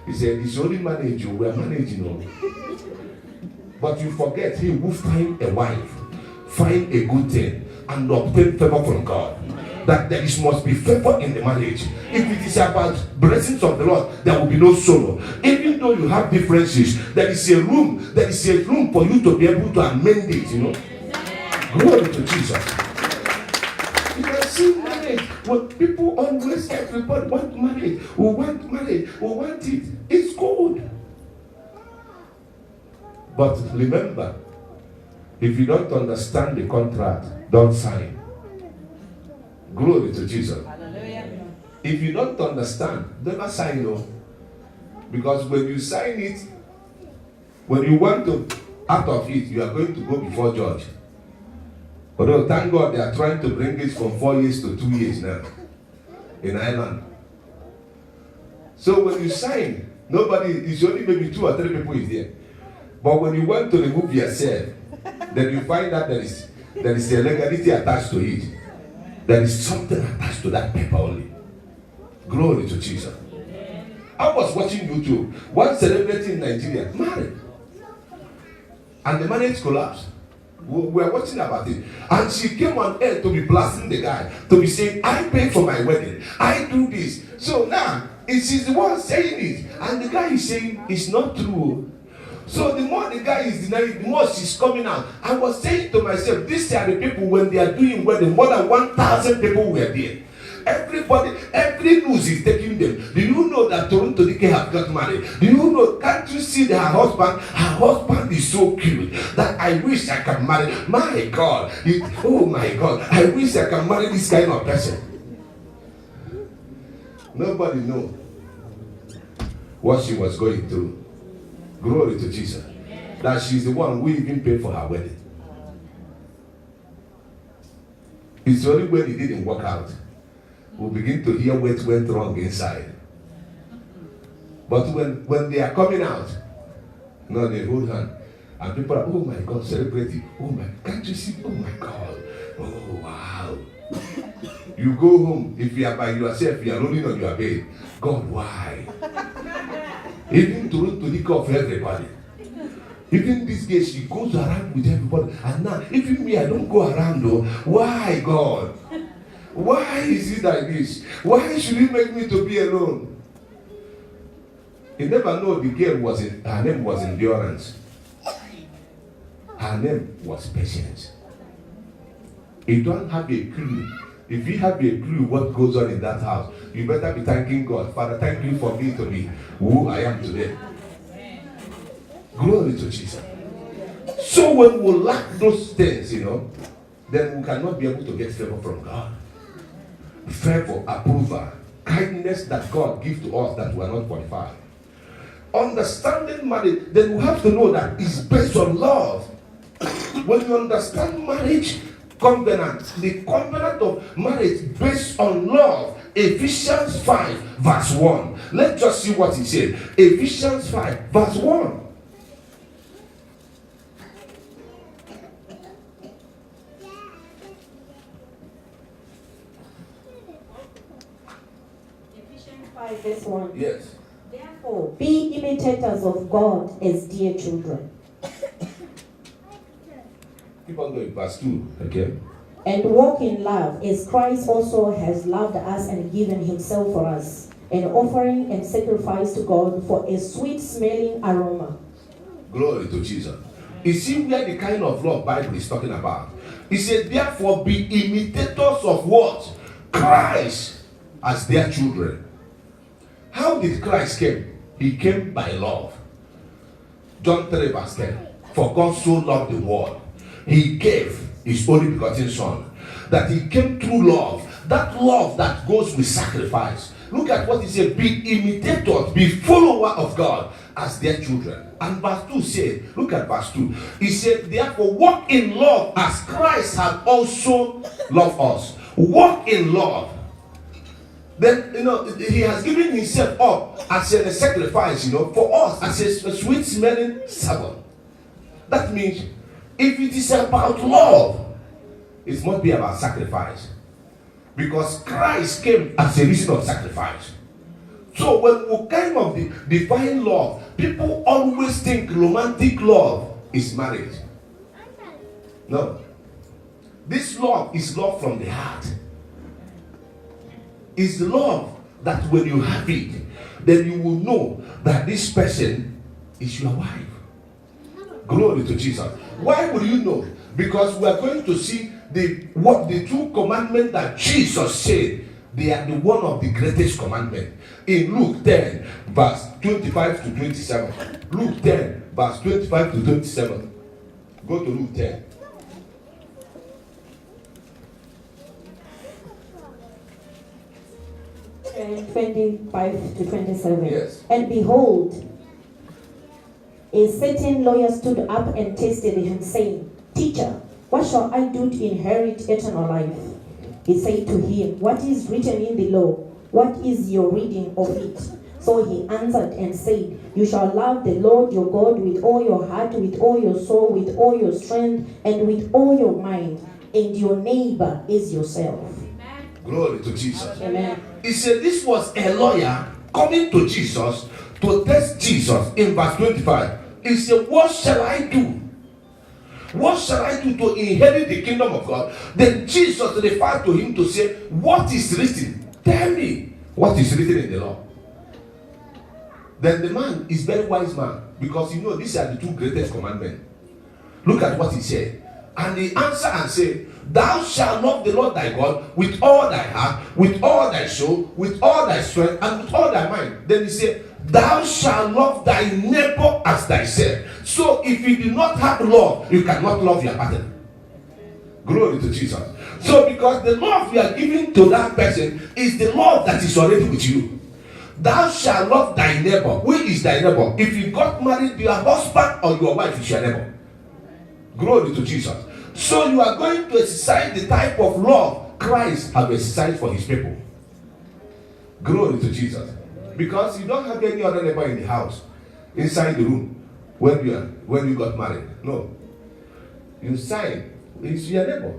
He said, it's only manage you, we are managing. But you forget, he will find a wife, find a good thing, and obtain favor from God. That there must be favor in the marriage. If it is about blessings of the Lord, there will be no sorrow. Even though you have differences, there is a room for you to be able to amend it, Glory to Jesus. You can see marriage. When people always, everybody want marriage. We want it. It's good. But remember, if you don't understand the contract, don't sign. Glory to Jesus. Hallelujah. If you don't understand, never sign no. Because when you sign it, when you want to out of it, you are going to go before judge. Although thank God they are trying to bring it from 4 years to 2 years now in Ireland. So when you sign, it's only maybe 2 or 3 people is there. But when you want to remove yourself, then you find that there is a legality attached to it. There is something attached to that paper only. Glory to Jesus. I was watching YouTube. One celebrity in Nigeria married. And the marriage collapsed. We were watching about it. And she came on air to be blasting the guy. To be saying, I paid for my wedding. I do this. So now, she's the one saying it. And the guy is saying, it's not true. So the more the guy is denying, the more she's coming out. I was saying to myself, these are the people when they are doing wedding, more than 1,000 people were there. Everybody, every news is taking them. Do you know that Toronto Dike have got married? Do you know, can't you see that her husband is so cute that I wish I can marry. My God, oh my God, I wish I can marry this kind of person. Nobody knows what she was going through. Glory to Jesus. That she's the one who even paid for her wedding. It's only when it didn't work out we'll begin to hear what went wrong inside. But when they are coming out, they hold hand. And people are, oh my God, celebrating. Oh my, can't you see? Oh my God. Oh wow. You go home, if you are by yourself, you are rolling on your bed. God, why? Even to the call for everybody. Even this girl, she goes around with everybody. And now, even me, I don't go around though. Why, God? Why is it like this? Why should you make me to be alone? You never know the girl her name was endurance. Her name was patience. You don't have a clue. If you have a clue what goes on in that house, you better be thanking God. Father, thank you for me to be who I am today. Glory to Jesus. So when we lack those things, then we cannot be able to get favor from God. Favor, approval, kindness that God gives to us that we are not qualified. Understanding marriage, then we have to know that it's based on love. When you understand marriage covenant, the covenant of marriage based on love, Ephesians 5 verse 1. Let's just see what he said. Ephesians 5 verse 1. Ephesians 5 verse 1. Yes. Therefore, be imitators of God as dear children. Keep on going, verse 2 again. And walk in love, as Christ also has loved us and given himself for us, an offering and sacrifice to God for a sweet-smelling aroma. Glory to Jesus. You see where the kind of love Bible is talking about. He said, therefore, be imitators of what? Christ as their children. How did Christ come? He came by love. John 3 verse 10. For God so loved the world, he gave his only begotten son, that he came through love, that love that goes with sacrifice. Look at what he said, be imitators, be follower of God as their children. And verse 2 said, look at verse 2, he said, therefore walk in love as Christ had also loved us. Walk in love. Then, he has given himself up as a sacrifice, for us as a sweet smelling savour. That means, if it is about love, it must be about sacrifice. Because Christ came as a reason of sacrifice. So when we kind of define love, people always think romantic love is marriage. No. This love is love from the heart. It's love that when you have it, then you will know that this person is your wife. Glory to Jesus. Why will you know? Because we are going to see the two commandments that Jesus said. They are the one of the greatest commandment. In Luke 10, verse 25 to 27. Luke 10, verse 25 to 27. Go to Luke 10. And 25 to 27. Yes. And behold, a certain lawyer stood up and tested him, saying, Teacher, what shall I do to inherit eternal life? He said to him, What is written in the law? What is your reading of it? So he answered and said, You shall love the Lord your God with all your heart, with all your soul, with all your strength, and with all your mind, and your neighbor is yourself. Glory to Jesus. Amen. He said this was a lawyer coming to Jesus to test Jesus in verse 25. He said, what shall I do? What shall I do to inherit the kingdom of God? Then Jesus referred to him to say, what is written? Tell me what is written in the law. Then the man is very wise man, because these are the two greatest commandments. Look at what he said. And he answered and said, Thou shalt love the Lord thy God with all thy heart, with all thy soul, with all thy strength, and with all thy mind. Then he said, Thou shalt love thy neighbor as thyself. So if you do not have love, you cannot love your partner. Glory to Jesus. So because the love you are giving to that person is the love that is already with you. Thou shalt love thy neighbor. Who is thy neighbor? If you got married, your husband or your wife is your neighbor. Glory to Jesus. So you are going to exercise the type of love Christ has exercised for his people. Glory to Jesus. Because you don't have any other neighbor in the house, inside the room, when you got married. No. You sign. It's your neighbor.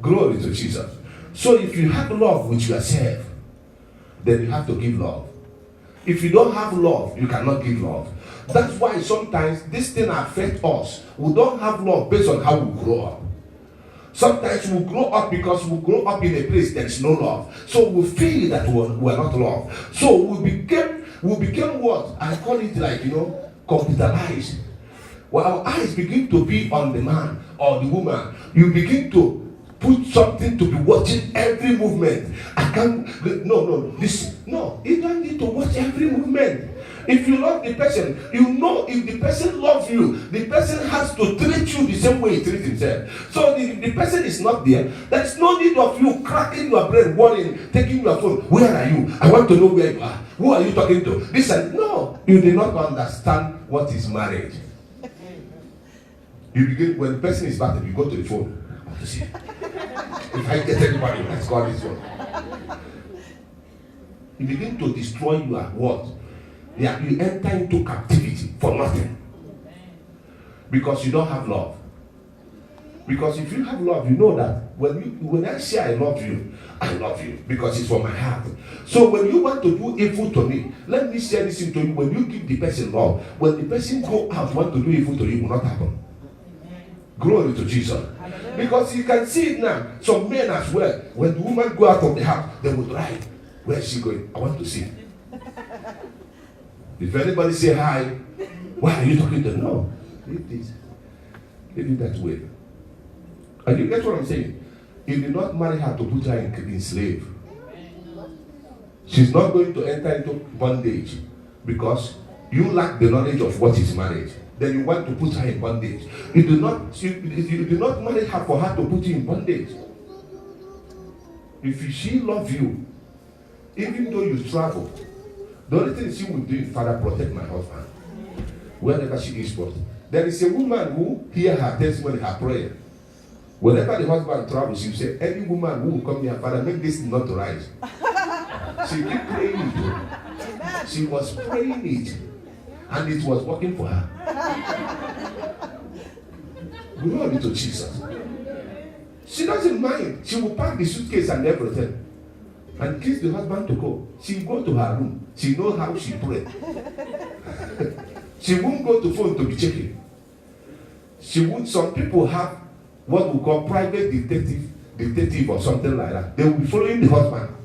Glory to Jesus. So if you have love with yourself, then you have to give love. If you don't have love, you cannot give love. That's why sometimes this thing affects us. We don't have love based on how we grow up. Sometimes we grow up because we grow up in a place there is no love. So we feel that we're not loved. So we became what? I call it like, computerized. When our eyes begin to be on the man or the woman, you begin to put something to be watching every movement. You don't need to watch every movement. If you love the person, you know if the person loves you, the person has to treat you the same way he treats himself. So if the person is not there, there's no need of you cracking your brain, worrying, taking your phone. Where are you? I want to know where you are. Who are you talking to? No, you do not understand what is marriage. You begin, when the person is back, you go to the phone. I want to see. If I get anybody, let's call this one. You begin to destroy your what? Yeah, you enter into captivity for nothing. Because you don't have love. Because if you have love, you know that when I say I love you because it's from my heart. So when you want to do evil to me, let me share this into you. When you give the person love, when the person go out want to do evil to you, it will not happen. Glory to Jesus. Because you can see it now. Some men as well, when the woman go out of the house, they will drive. Where is she going? I want to see. If anybody say hi, why are you talking to them? No. Leave this. Leave it that way. And you get what I'm saying? You did not marry her to put her in slave. She's not going to enter into bondage because you lack the knowledge of what is marriage. Then you want to put her in bondage. You do not marry her for her to put you in bondage. If she loves you, even though you travel, the only thing she will do is, Father, protect my husband. Wherever she is, but there is a woman who hear her testimony, her prayer. Whenever the husband travels, she will say, any woman who will come here, Father, make this not to rise. She keep praying it. She was praying it. And it was working for her. Glory to Jesus. She doesn't mind. She will pack the suitcase and everything and kiss the husband to go. She will go to her room. She knows how she pray. She won't go to phone to be checking. Some people have what we call private detective or something like that. They will be following the husband.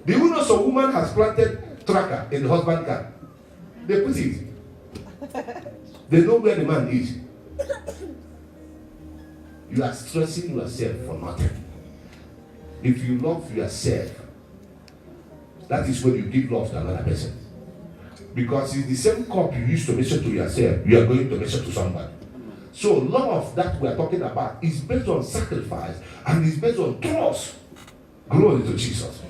Do you know some woman has planted tracker in the husband's car? They put it. They know where the man is. You are stressing yourself for nothing. If you love yourself, that is when you give love to another person. Because it's the same cup you used to measure to yourself, you are going to measure to somebody. So love that we are talking about is based on sacrifice and is based on trust. Glory to Jesus.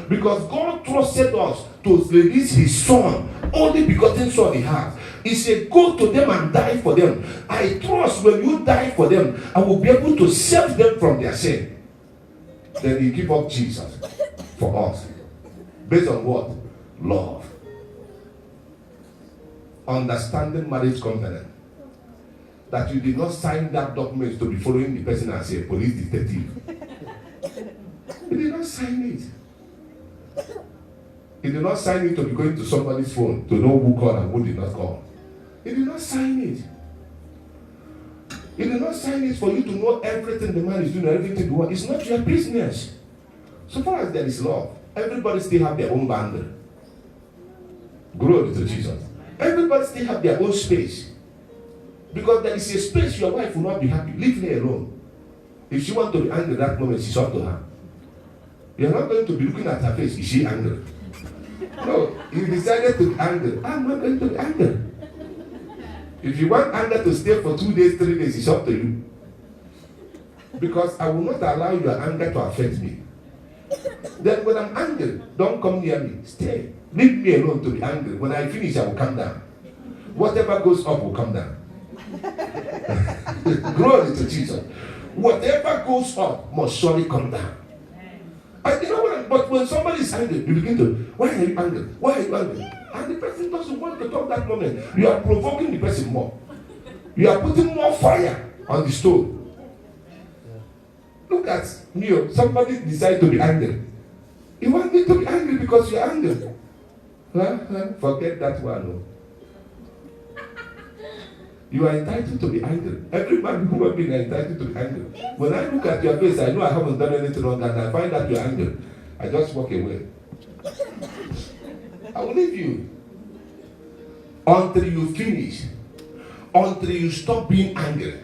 Because God trusted us to release his son, only begotten son he has. He said, go to them and die for them. I trust when you die for them, I will be able to save them from their sin. Then he give up Jesus for us. Based on what? Love. Understanding marriage covenant. That you did not sign that document to be following the person as a police detective. You did not sign it. He did not sign it to be going to somebody's phone to know who called and who did not call. He did not sign it. He did not sign it for you to know everything the man is doing, everything the one. It's not your business. So far as there is love, everybody still have their own boundary. Glory to Jesus. Everybody still have their own space. Because there is a space your wife will not be happy. Leave her alone. If she wants to be angry that moment, she's up to her. You're not going to be looking at her face. Is she angry? No, you decided to be angry. I'm not going to be angry. If you want anger to stay for 2 days, 3 days, it's up to you. Because I will not allow your anger to affect me. Then when I'm angry, don't come near me. Stay. Leave me alone to be angry. When I finish, I will come down. Whatever goes up will come down. Glory to Jesus. Whatever goes up must surely come down. And you know what? But when somebody is angry, you begin to, why are you angry? Why are you angry? And the person doesn't want to talk that moment. You are provoking the person more. You are putting more fire on the stove. Look at me. Somebody decided to be angry. You want me to be angry because you're angry? Forget that one. You are entitled to be angry. Every man who has been entitled to be angry. When I look at your face, I know I haven't done anything wrong, and I find that you're angry. I just walk away. I will leave you until you finish, until you stop being angry.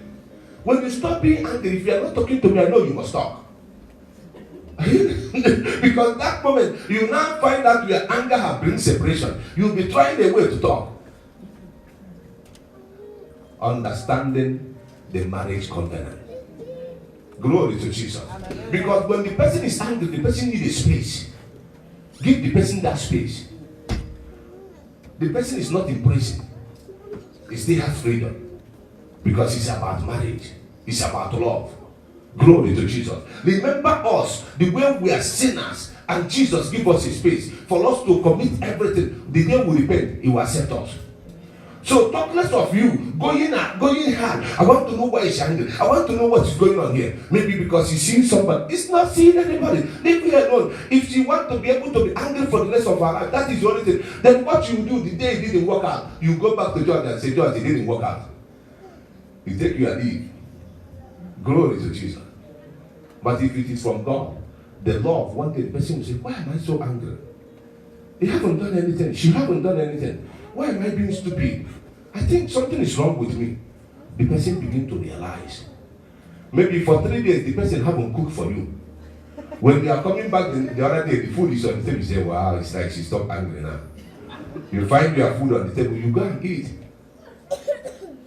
When you stop being angry, if you are not talking to me, I know you must talk. Because that moment, you now find that your anger has bring separation. You'll be trying a way to talk. Understanding the marriage covenant. Glory to Jesus. Because when the person is angry, the person needs a space. Give the person that space. The person is not in prison. He still has freedom. Because it's about marriage. It's about love. Glory to Jesus. Remember us, the way we are sinners, and Jesus give us a space for us to commit everything. The day we repent, He will accept us. So talk less of you going hard. I want to know why he's angry. I want to know what is going on here. Maybe because he's seeing somebody. It's not seeing anybody. Leave me alone. If she wants to be able to be angry for the rest of her life, that is the only thing. Then what you do the day it didn't work out, you go back to George and say, George, it didn't work out. You take your leave. Glory to Jesus. But if it is from God, the love, one day the person will say, why am I so angry? They haven't done anything. She haven't done anything. Why am I being stupid? I think something is wrong with me. The person begins to realize. Maybe for 3 days, the person haven't cooked for you. When they are coming back the other day, the food is on the table. You say, wow, it's like she stopped angry now. You find your food on the table, you go and eat.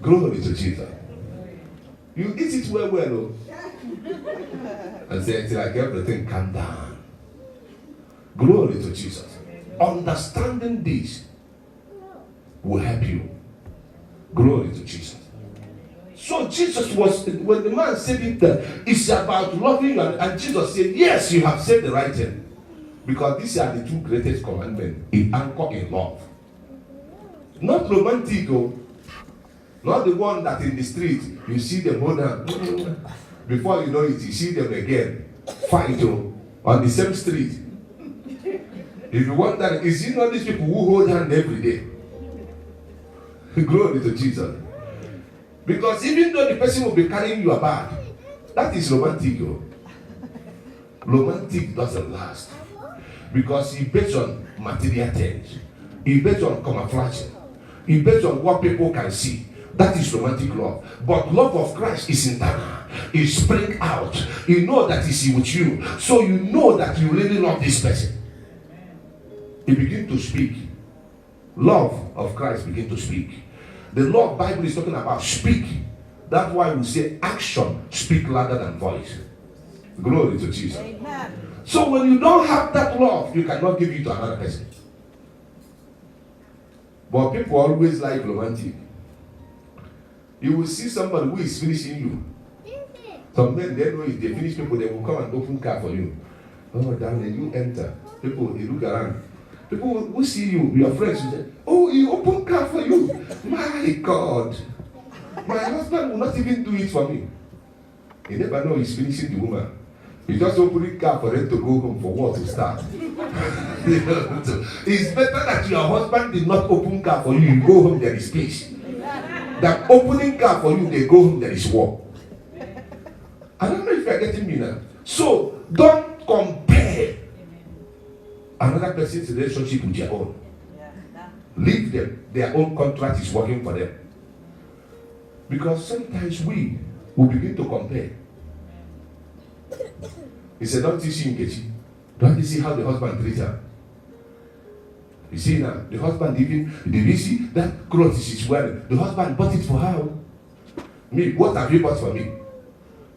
Glory to Jesus. You eat it well, oh. And say, it's like everything calm down. Glory to Jesus. Understanding this will help you. Glory to Jesus. So Jesus was, when the man said it, it's about loving you, and Jesus said, yes, you have said the right thing. Because these are the two greatest commandments. It anchor in love. Not romantic, not the one that in the street, you see them hold on. Before you know it, you see them again. Fight on the same street. If you wonder, is it not these people who hold hands every day? Glory to Jesus. Because even though the person will be carrying your bag, that is romantic. Romantic doesn't last. Because he based on material things. He based on camouflaging. He based on what people can see. That is romantic love. But love of Christ is internal. It springs out. You know that he's with you. So you know that you really love this person. He begins to speak. Love of Christ begins to speak. The Lord Bible is talking about speak. That's why we say action speak louder than voice. Glory to Jesus. Amen. So when you don't have that love, you cannot give it to another person. But people always like romantic. You will see somebody who is finishing you. Some men, they know if they finish people, they will come and open car for you. Oh, darling, you enter. People, they look around. People will see you, your friends, will say, oh, he opened car for you. My God. My husband will not even do it for me. He never know he's finishing the woman. He just opening car for them to go home for what to start. It's better that your husband did not open car for you, you go home, there is peace. That opening car for you, they go home, there is war. I don't know if you're getting me now. So, don't compare another person's relationship with your own. Leave them. Their own contract is working for them. Because sometimes we will begin to compare. He said, don't you see Nkechi? Don't you see how the husband treats her? You see now, the husband even, did you see that clothes she's wearing? The husband bought it for her. Me, what have you bought for me?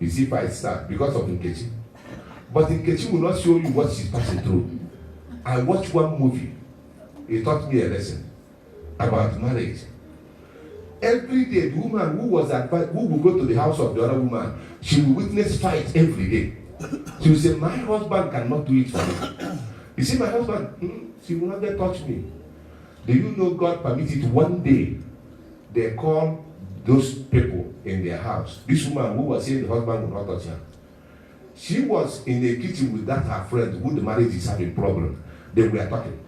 You see, fight start because of Nkechi. But Nkechi will not show you what she's passing through. I watched one movie. It taught me a lesson about marriage. Every day, the woman who was advised, who will go to the house of the other woman, she will witness fights every day. She will say, my husband cannot do it for me. You see, my husband, she will not dare touch me. Do you know God permitted one day, they call those people in their house. This woman who was saying the husband will not touch her. She was in the kitchen with that her friend who the marriage is having problem. They were talking.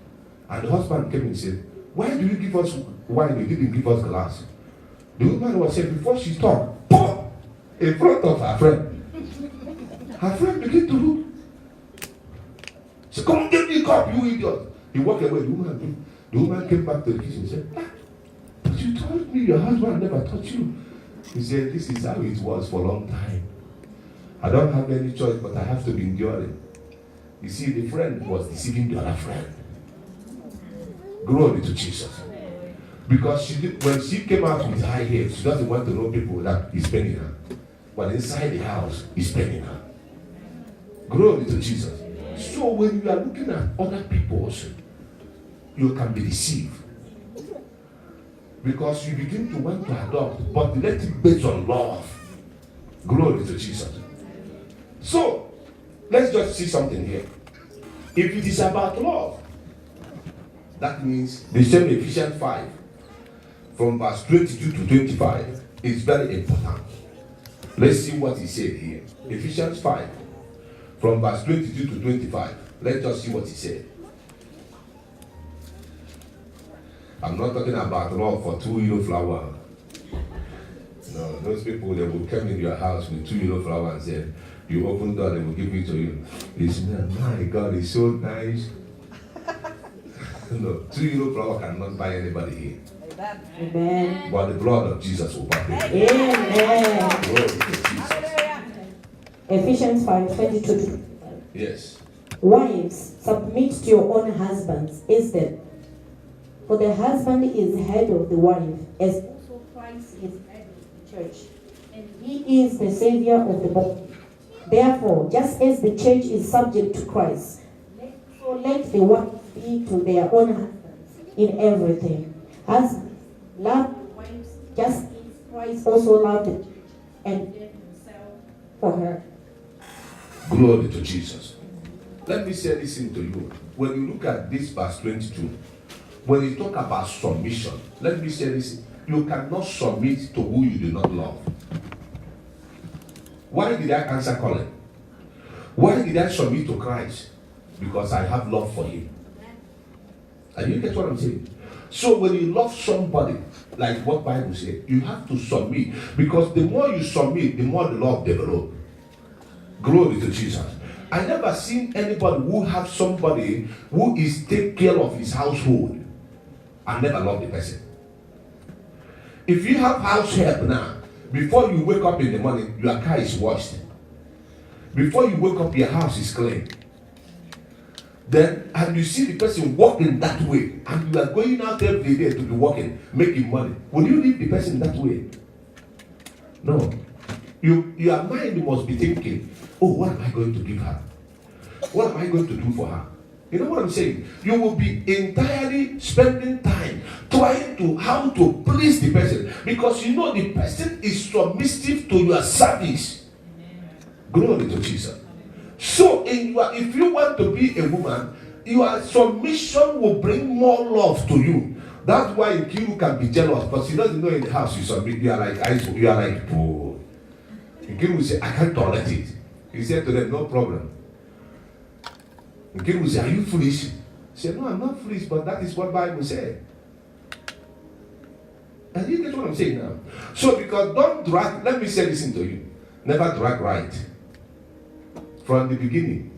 And the husband came and said, why do you give us wine? You didn't give us glass. The woman was saying, before she talked, pop, in front of her friend. Her friend began to look. She said, come get me a cup, you idiot. He walked away. The woman came back to the kitchen and said, but you told me your husband never touched you. He said, this is how it was for a long time. I don't have any choice, but I have to be enduring. You see, the friend was deceiving the other friend. Glory to Jesus. Because when she came out with high heels, she doesn't want to know people that is paying her. But inside the house, he's paying her. Glory to Jesus. So when you are looking at other people also, you can be deceived. Because you begin to want to adopt, but let it based on love. Glory to Jesus. So, let's just see something here. If it is about love, that means the same Ephesians 5, from verse 22 to 25, is very important. Let's see what he said here. Ephesians 5, from verse 22 to 25. Let's just see what he said. I'm not talking about love for 2 euro flower. No, those people, they will come in your house with 2 euro flower and say, you open the door, they will give it to you. It's, my God, it's so nice. No, 2 euro flower cannot buy anybody here. Amen. But the blood of Jesus will buy it. Amen. Glory to Jesus. Ephesians 5:22. Yes. Wives, submit to your own husbands instead. For the husband is head of the wife, as also Christ is head of the church, and he is the savior of the body. Therefore, just as the church is subject to Christ, so let the wives be to their own husbands in everything. Husbands, love your wives just as Christ also loved the church and gave himself for her. Glory to Jesus. Let me say this to you. When you look at this verse 22, when you talk about submission, let me say this. You cannot submit to who you do not love. Why did I answer Colin? Why did I submit to Christ? Because I have love for him. And you get what I'm saying? So when you love somebody, like what Bible says, you have to submit. Because the more you submit, the more the love develops. Glory to Jesus. I never seen anybody who have somebody who is take care of his household and never love the person. If you have house help now, before you wake up in the morning, your car is washed. Before you wake up, your house is clean. Then, and you see the person walking that way, and you are going out every day to be working, making money. Will you leave the person that way? No. Your mind must be thinking, oh, what am I going to give her? What am I going to do for her? You know what I'm saying? You will be entirely spending time trying to how to please the person, because you know the person is submissive to your service. Glory to Jesus. So if you want to be a woman, your submission will bring more love to you. That's why Nkiru can be jealous, but she doesn't know in the house you submit. You are like, oh. Nkiru will say, I can't tolerate it. He said to them, no problem. Nkiru will say, are you foolish? He said, no, I'm not foolish, but that is what Bible said. And you get what I'm saying now? So because don't drag, let me say this to you. Never drag right. From the beginning,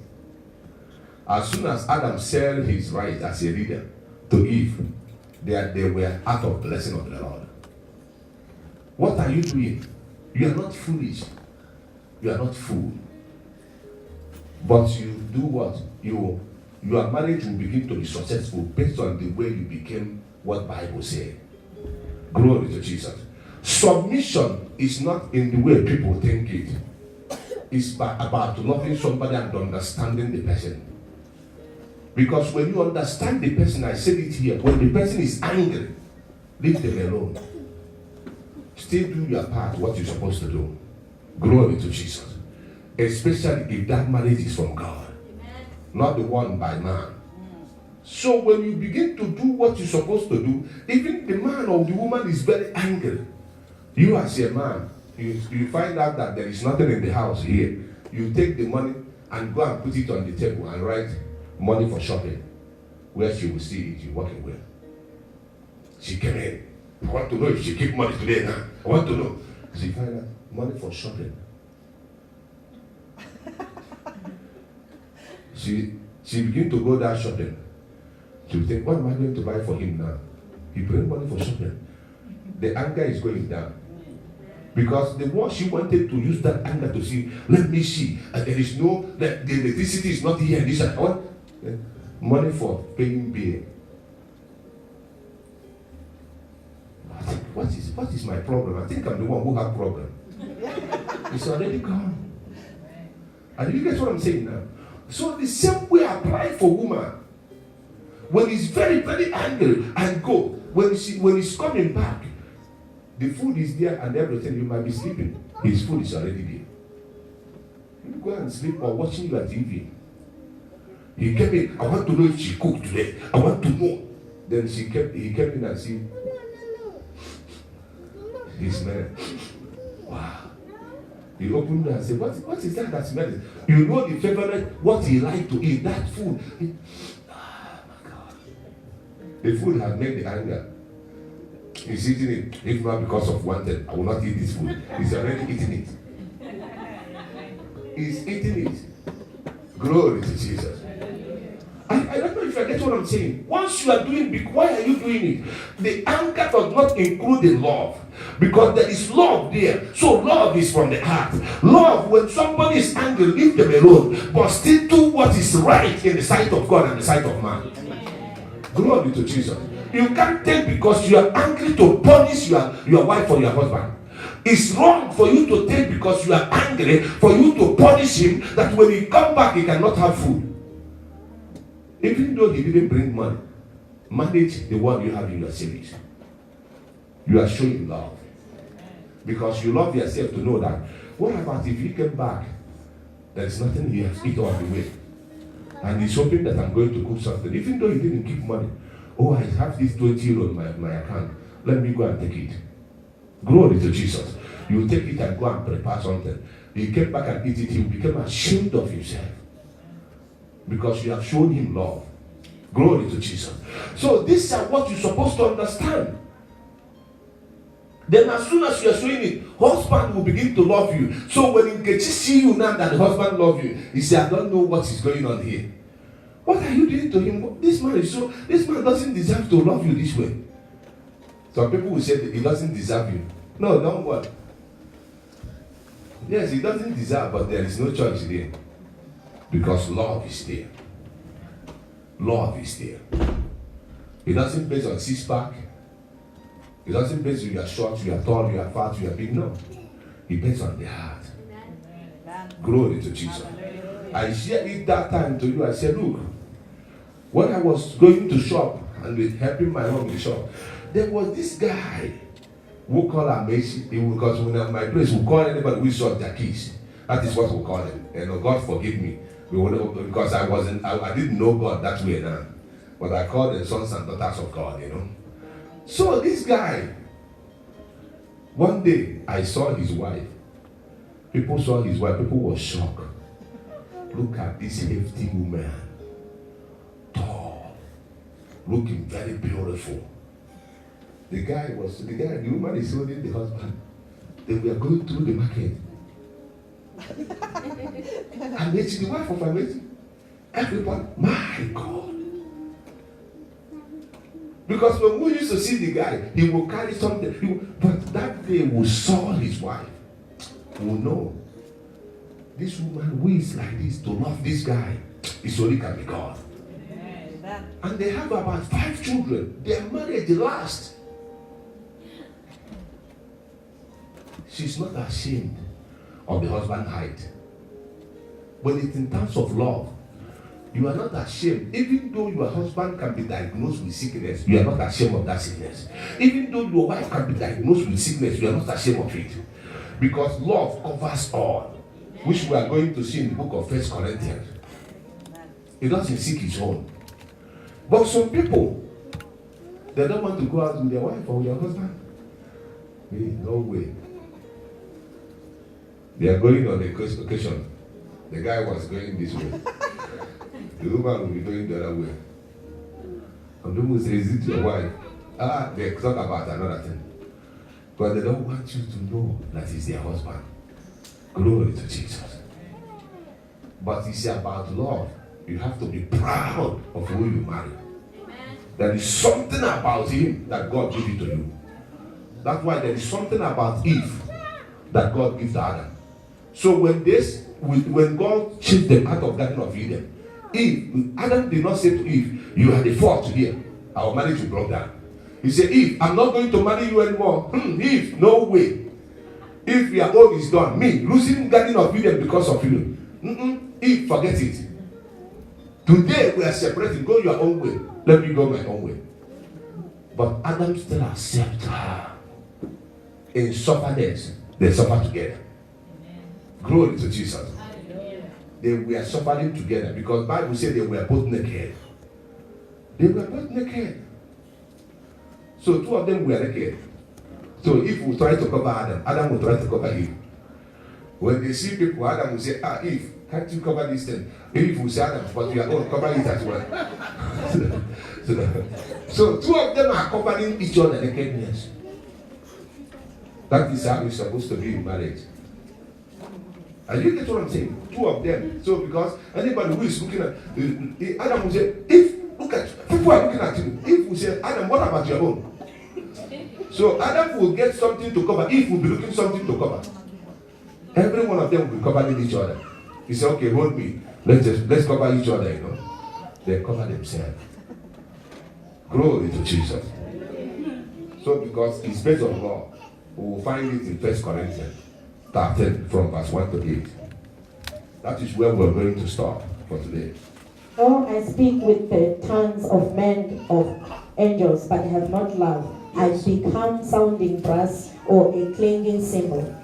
as soon as Adam sold his right as a leader to Eve, they were out of blessing of the Lord. What are you doing? You are not foolish. You are not fool. But you do what? Your marriage will begin to be successful based on the way you became what Bible says. Glory to Jesus. Submission is not in the way people think it. It's about loving somebody and understanding the person. Because when you understand the person, I said it here, when the person is angry, leave them alone. Still do your part, what you're supposed to do. Glory to Jesus. Especially if that marriage is from God, not the one by man. So when you begin to do what you're supposed to do, even the man or the woman is very angry. You as a man, you find out that there is nothing in the house here. you take the money and go and put it on the table and write money for shopping. Where she will see it, you walk away. She came in. I want to know if she keep money today now. I want to know. She find out money for shopping. She begin to go down shopping. She will think, what am I going to buy for him now? He bring money for shopping. The anger is going down. Because the more she wanted to use that anger to see, let me see, and there is no, the electricity is not here. This and what? Money for paying bill. I think, what is my problem? I think I'm the one who have problem. It's already gone. And you get what I'm saying now? So the same way apply for woman. When he's very, very angry and go, when he's coming back, the food is there and everything, you might be sleeping. His food is already there. You go and sleep or watching your TV. He came in, I want to know if she cooked today. I want to know. Then he came in and see his man. Wow. He opened and said, what is that smelling? You know the favorite, what he liked to eat, that food. Oh my God. The food has made the anger. He's eating it. If not because of wanted, I will not eat this food. He's already eating it. He's eating it. Glory to Jesus. I don't know if I get what I'm saying. Once you are doing it, why are you doing it? The anger does not include the love. Because there is love there. So love is from the heart. Love, when somebody is angry, leave them alone. But still do what is right in the sight of God and the sight of man. Glory to Jesus. You can't take because you are angry to punish your wife or your husband. It's wrong for you to take because you are angry for you to punish him, that when he come back he cannot have food. Even though he didn't bring money, manage the one you have in your savings. You are showing love. Because you love yourself to know that, what about if he came back, there is nothing he has eaten on the way. And he's hoping that I'm going to cook something. Even though he didn't keep money. Oh, I have this 20 euro in my account. Let me go and take it. Glory to Jesus. You take it and go and prepare something. He came back and eat it. He became ashamed of himself. Because you have shown him love. Glory to Jesus. So this is what you're supposed to understand. Then as soon as you are showing it, husband will begin to love you. So when Nkechi see you now that the husband loves you, he say, I don't know what is going on here. What are you doing to him? This man doesn't deserve to love you this way. Some people will say that he doesn't deserve you. No, don't worry. Yes, he doesn't deserve, but there is no choice there. Because love is there. Love is there. It doesn't base on six-pack. It doesn't base on you are short, you are tall, you are fat, you are big. No. It based on the heart. Glory to Jesus. I shared it that time to you. I said, look, when I was going to shop and helping my mom in the shop, there was this guy who called Amashi. Because when my place, we call anybody who shot their keys. That is what we call them. And God forgive me. Because I didn't know God that way now. But I called them sons and daughters of God, you know. So this guy, one day I saw his wife. People saw his wife, people were shocked. Look at this hefty woman. Tall. Looking very beautiful. The woman is holding the husband. They were going through the market. And it's the wife of Amachi. Everyone, my God. Because when we used to see the guy, he will carry something. But that day we saw his wife. We know this woman who is like this to love this guy is only can be God. And they have about 5 children. Their marriage lasts. She's not ashamed of the husband's height. When it's in terms of love, you are not ashamed. Even though your husband can be diagnosed with sickness, you are not ashamed of that sickness. Even though your wife can be diagnosed with sickness, you are not ashamed of it. Because love covers all, which we are going to see in the book of 1 Corinthians. He doesn't seek his own. But some people, they don't want to go out with their wife or with their husband. No way. They are going on a occasion. The guy was going this way. The woman will be going the other way. And the woman will say, is it your wife? They talk about another thing. But they don't want you to know that it's their husband. Glory to Jesus. But it's about love. You have to be proud of who you marry. There is something about him that God gave it to you. That's why there is something about Eve that God gives to Adam. So when God chased them out of Garden of Eden, Adam did not say to Eve, you are the fault here. Our marriage will broke down. He said, Eve, I'm not going to marry you anymore. Eve, no way. If your own is done, me losing Garden of Eden because of you. Eve, forget it. Today we are separating. Go your own way. Let me go my own way. But Adam still accepts her. In sufferness, they suffer together. Glory to Jesus. They were suffering together because the Bible said they were both naked. They were both naked. So two of them were naked. So if we try to cover Adam, Adam will try to cover Eve. When they see people, Adam will say, Eve, can't you cover this thing? Eve will say, Adam, but you are going to cover it as well. So two of them are covering each other nakedness. That is how it's supposed to be in marriage. And you get what I'm saying? Two of them. So because anybody who is looking at Adam will say, look at people are looking at you. If we say, Adam, what about your own? So Adam will get something to cover. Eve will be looking something to cover. Every one of them will be covering each other. He said, okay, hold me. Let's cover each other, you know. They cover themselves. Glory to Jesus. So because it's based on law, we will find it in 1 Corinthians 13 from verse 1 to 8. That is where we're going to start for today. Though I speak with the tongues of men of angels, but have not love, I become sounding brass or a clanging cymbal.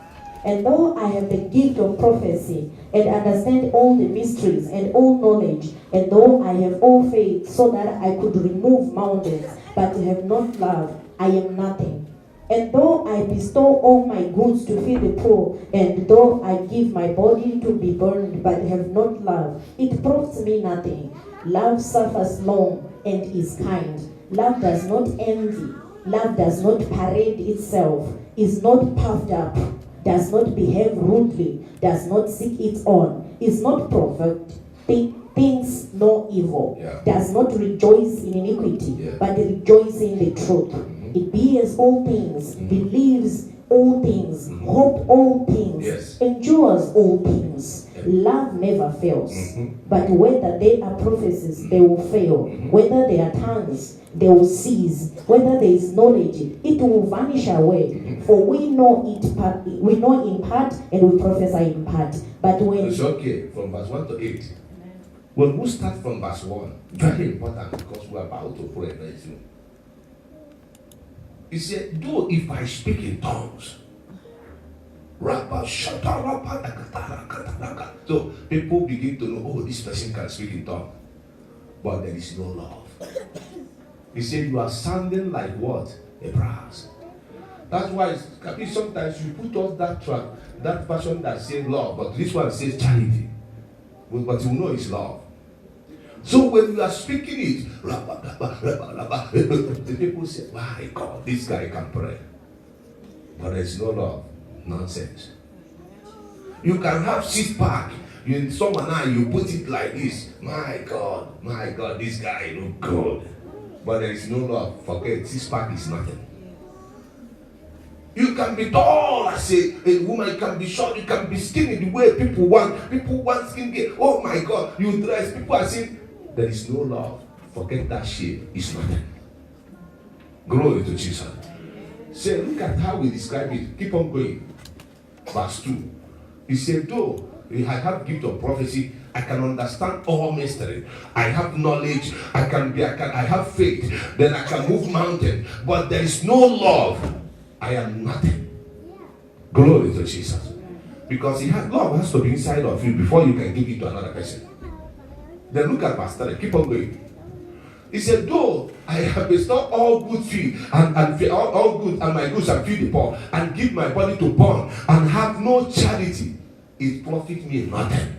And though I have the gift of prophecy and understand all the mysteries and all knowledge, and though I have all faith so that I could remove mountains, but have not love, I am nothing. And though I bestow all my goods to feed the poor, and though I give my body to be burned, but have not love, it profits me nothing. Love suffers long and is kind. Love does not envy. Love does not parade itself, is not puffed up, does not behave rudely, does not seek its own, is not provoked, thinks no evil, does not rejoice in iniquity, but rejoices in the truth. It bears all things, believes all things, hopes all things, endures all things. Love never fails. But whether they are prophecies, they will fail. Whether they are tongues, they will cease. Whether there is knowledge, it will vanish away. For we know in part, and we prophesy in part. But when it's okay from verse 1 to 8. When we start from verse 1, very important because we're about to pray very soon. He said, though if I speak in tongues, so people begin to know, oh, this person can speak in tongues. But there is no love. He said, you are sounding like what? A brass. That's why sometimes you put us that track, that version that says love, but this one says charity. But you know it's love. So when you are speaking it, the people say, my God, this guy can pray. But there's no love. Nonsense. You can have 6-pack. In someone eye, you put it like this. My God, this guy look good. But there is no love. Forget, 6-pack is nothing. You can be tall as a woman, you can be short, you can be skinny the way people want. People want skin. Oh my God, you dress. People are saying, there is no love. Forget that shape. It's nothing. Glory to Jesus. Say, look at how we describe it. Keep on going. Verse 2. He said, though I have gift of prophecy, I can understand all mystery. I have knowledge. I have faith. Then I can move mountain. But there is no love. I am nothing. Glory to Jesus. Because love has to be inside of you before you can give it to another person. Then look at verse 3. Keep on going. He said, though I have bestowed all good feed and all good and my goods and feed the poor and give my body to burn and have no charity, it profits me nothing.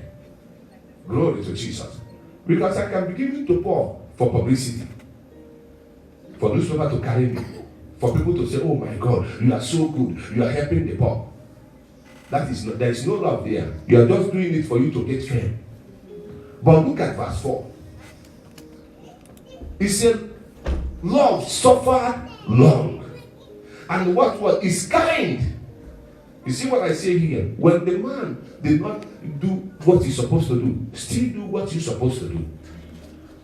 Glory to Jesus. Because I can be given to Paul for publicity, for newspaper to carry me, for people to say, oh my God, you are so good, you are helping the poor. That is there is no love there. You are just doing it for you to get fame. But look at verse 4. He said, love suffered long. And what is kind. You see what I say here? When the man did not do what he's supposed to do, still do what you're supposed to do.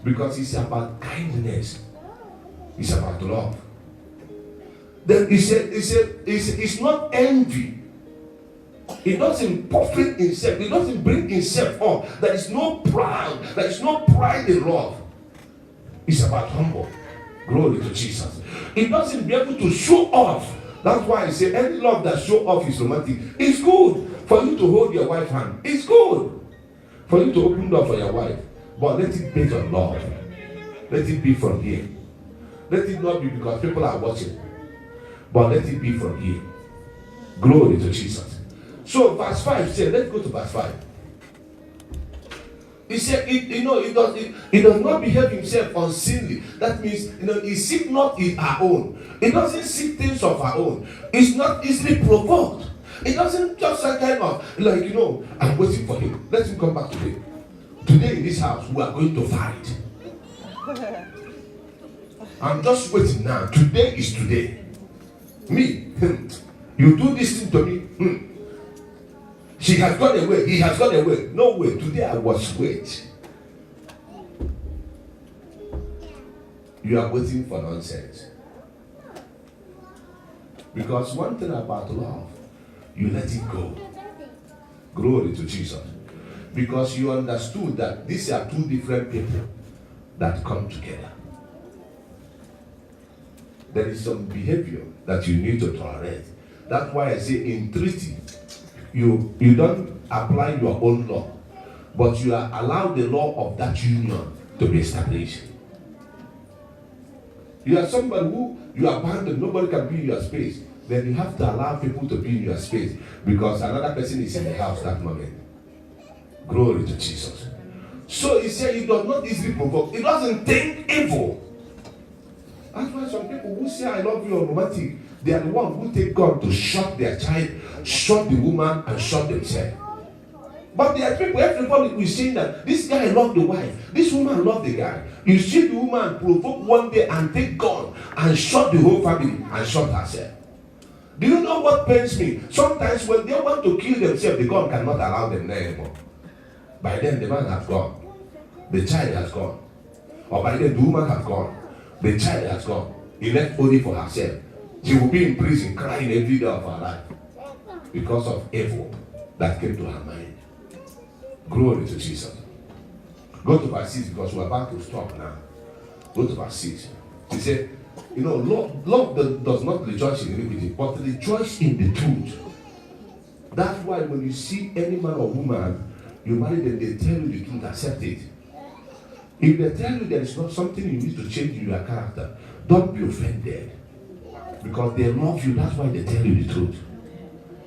Because it's about kindness. It's about love. Then he said, it's not envy. He doesn't profit himself. He doesn't bring himself up. There is no pride. There is no pride in love. It's about humble. Glory to Jesus. He doesn't be able to show off. That's why I say any love that show off is romantic. It's good for you to hold your wife's hand. It's good for you to open door for your wife. But let it be based on love. Let it be from here. Let it not be because people are watching. But let it be from here. Glory to Jesus. So verse 5 said, let's go to verse 5. He said, he does not behave himself unseemly. That means, he seek not his her own. He doesn't seek things of her own. He's not easily provoked. It doesn't just kind of like, I'm waiting for him. Let him come back today. Today in this house, we are going to fight. I'm just waiting now. Today is today. Me, you do this thing to me. She has gone away. He has gone away. No way. Today I was wait. You are waiting for nonsense. Because one thing about love, you let it go. Glory to Jesus. Because you understood that these are two different people that come together. There is some behavior that you need to tolerate. That's why I say in treaty, you don't apply your own law, but you are allowed the law of that union to be established. You are somebody who you abandon, nobody can be in your space. Then you have to allow people to be in your space because another person is in the house that moment. Glory to Jesus. So he said he does not easily provoke. He doesn't think evil. That's why some people who say I love you are romantic. They are the ones who take God to shut their child, shut the woman, and shut themselves. But there are people, everybody is saying that this guy loved the wife, this woman loved the guy. You see the woman provoke one day and take God and shut the whole family and shut herself. Do you know what pains me? Sometimes when they want to kill themselves, the God cannot allow them there anymore. By then the man has gone. The child has gone. Or by then the woman has gone. The child has gone. He left only for herself. She will be in prison crying every day of her life because of evil that came to her mind. Glory to Jesus. Go to verse 6 because we're about to stop now. Go to verse 6. He said, love does not rejoice in iniquity, but rejoice in the truth. That's why when you see any man or woman, you marry them, they tell you the truth, accept it. If they tell you there is not something you need to change in your character, don't be offended. Because they love you, that's why they tell you the truth.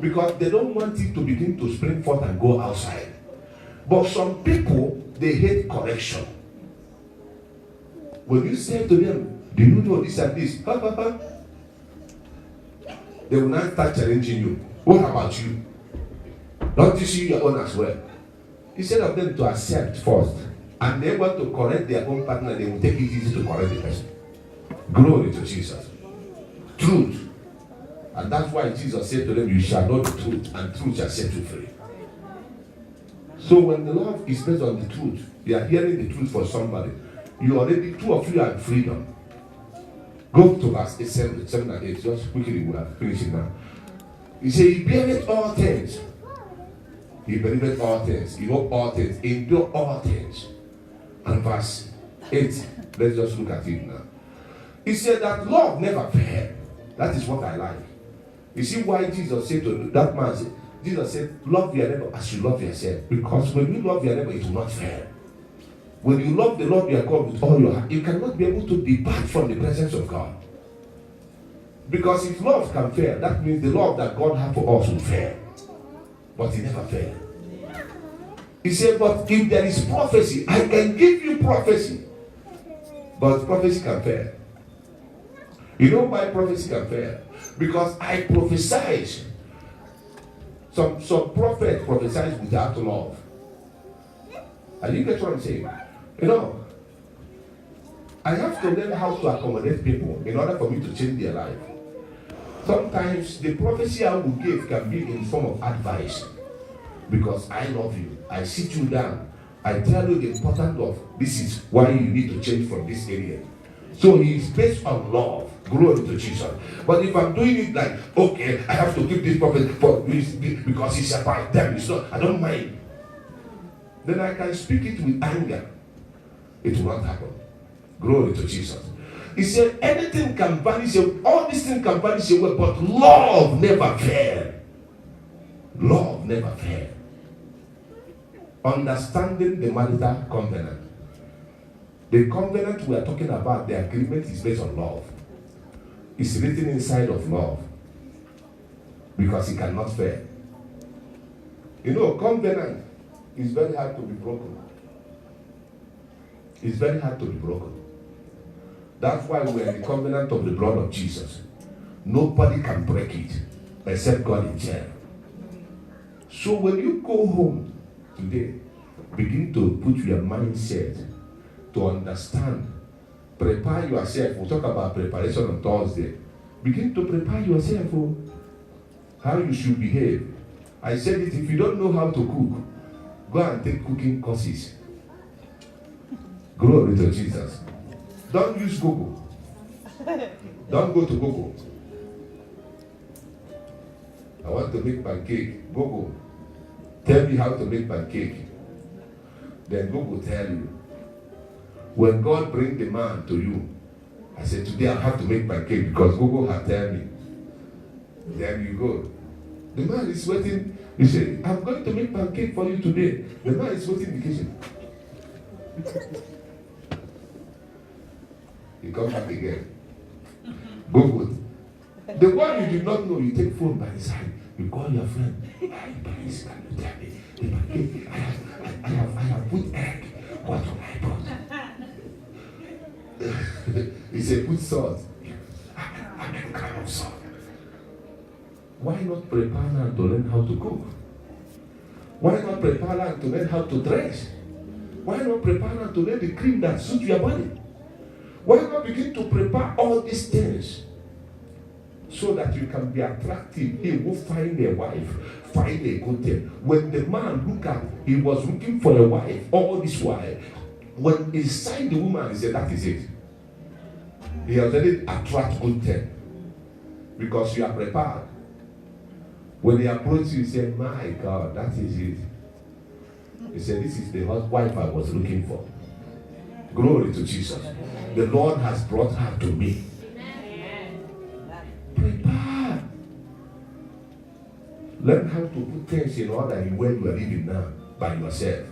Because they don't want it to begin to spring forth and go outside. But some people, they hate correction. When you say to them, do you know this and this? They will not start challenging you. What about you? Don't you see your own as well? Instead of them to accept first, and they want to correct their own partner, they will take it easy to correct the person. Glory to Jesus. Truth. And that's why Jesus said to them, you shall know the truth, and truth shall set you free. So when the love is based on the truth, they are hearing the truth for somebody. You already, two of you are in freedom. Go to verse 7 and 8. Just quickly, we are finishing now. He said, he beareth all things. He believeth all things. He hoped all things. He endure all things. And verse 8, let's just look at it now. He said that love never failed. That is what I like. You see why Jesus said to that man, Jesus said, love your neighbor as you love yourself. Because when you love your neighbor, it will not fail. When you love the Lord your God with all your heart, you cannot be able to depart from the presence of God. Because if love can fail, that means the love that God has for us will fail. But it never failed. He said, but if there is prophecy, I can give you prophecy. But prophecy can fail. You know why prophecy can fail? Because I prophesy. Some prophet prophesies without love. And you get what I'm saying? You know, I have to learn how to accommodate people in order for me to change their life. Sometimes the prophecy I will give can be in form of advice. Because I love you. I sit you down. I tell you the importance of this is why you need to change from this area. So he is based on love. Glory to Jesus. But if I'm doing it like, okay, I have to give this prophet for this because it's about them, it's not, I don't mind. Then I can speak it with anger. It will not happen. Glory to Jesus. He said, anything can vanish away, all these things can vanish away, but love never fails. Love never fails. Understanding the marital covenant. The covenant we are talking about, the agreement is based on love. It's written inside of love. Because it cannot fail. You know, covenant is very hard to be broken. It's very hard to be broken. That's why we are in the covenant of the blood of Jesus. Nobody can break it except God himself. So when you go home today, begin to put your mindset to understand. Prepare yourself. We'll talk about preparation on Thursday. Begin to prepare yourself for how you should behave. I said it, if you don't know how to cook, go and take cooking courses. Glory to Jesus. Don't use Google. Don't go to Google. I want to make pancake. Google. Tell me how to make pancake. Then Google tell you. When God bring the man to you, I said, today I have to make pancake because Google has tell me. There you go. The man is waiting. He said, I'm going to make pancake for you today. The man is waiting in the kitchen. He comes back again. Google. The one you did not know, you take phone by his side. You call your friend. Please, can you tell me? The pancake, I have put egg. What will I put? He said, put salt. I make kind of salt. Why not prepare now to learn how to cook? Why not prepare now to learn how to dress? Why not prepare now to learn the cream that suits your body? Why not begin to prepare all these things so that you can be attractive? He will find a wife, find a good thing. When the man looked at, he was looking for a wife all this while. When he signed the woman, he said, that is it. He already attract good thing because you are prepared. When he approached you, he said, my God, that is it. He said, this is the wife I was looking for. Glory to Jesus. The Lord has brought her to me. Prepare. Learn how to put things in order in where you are living now by yourself.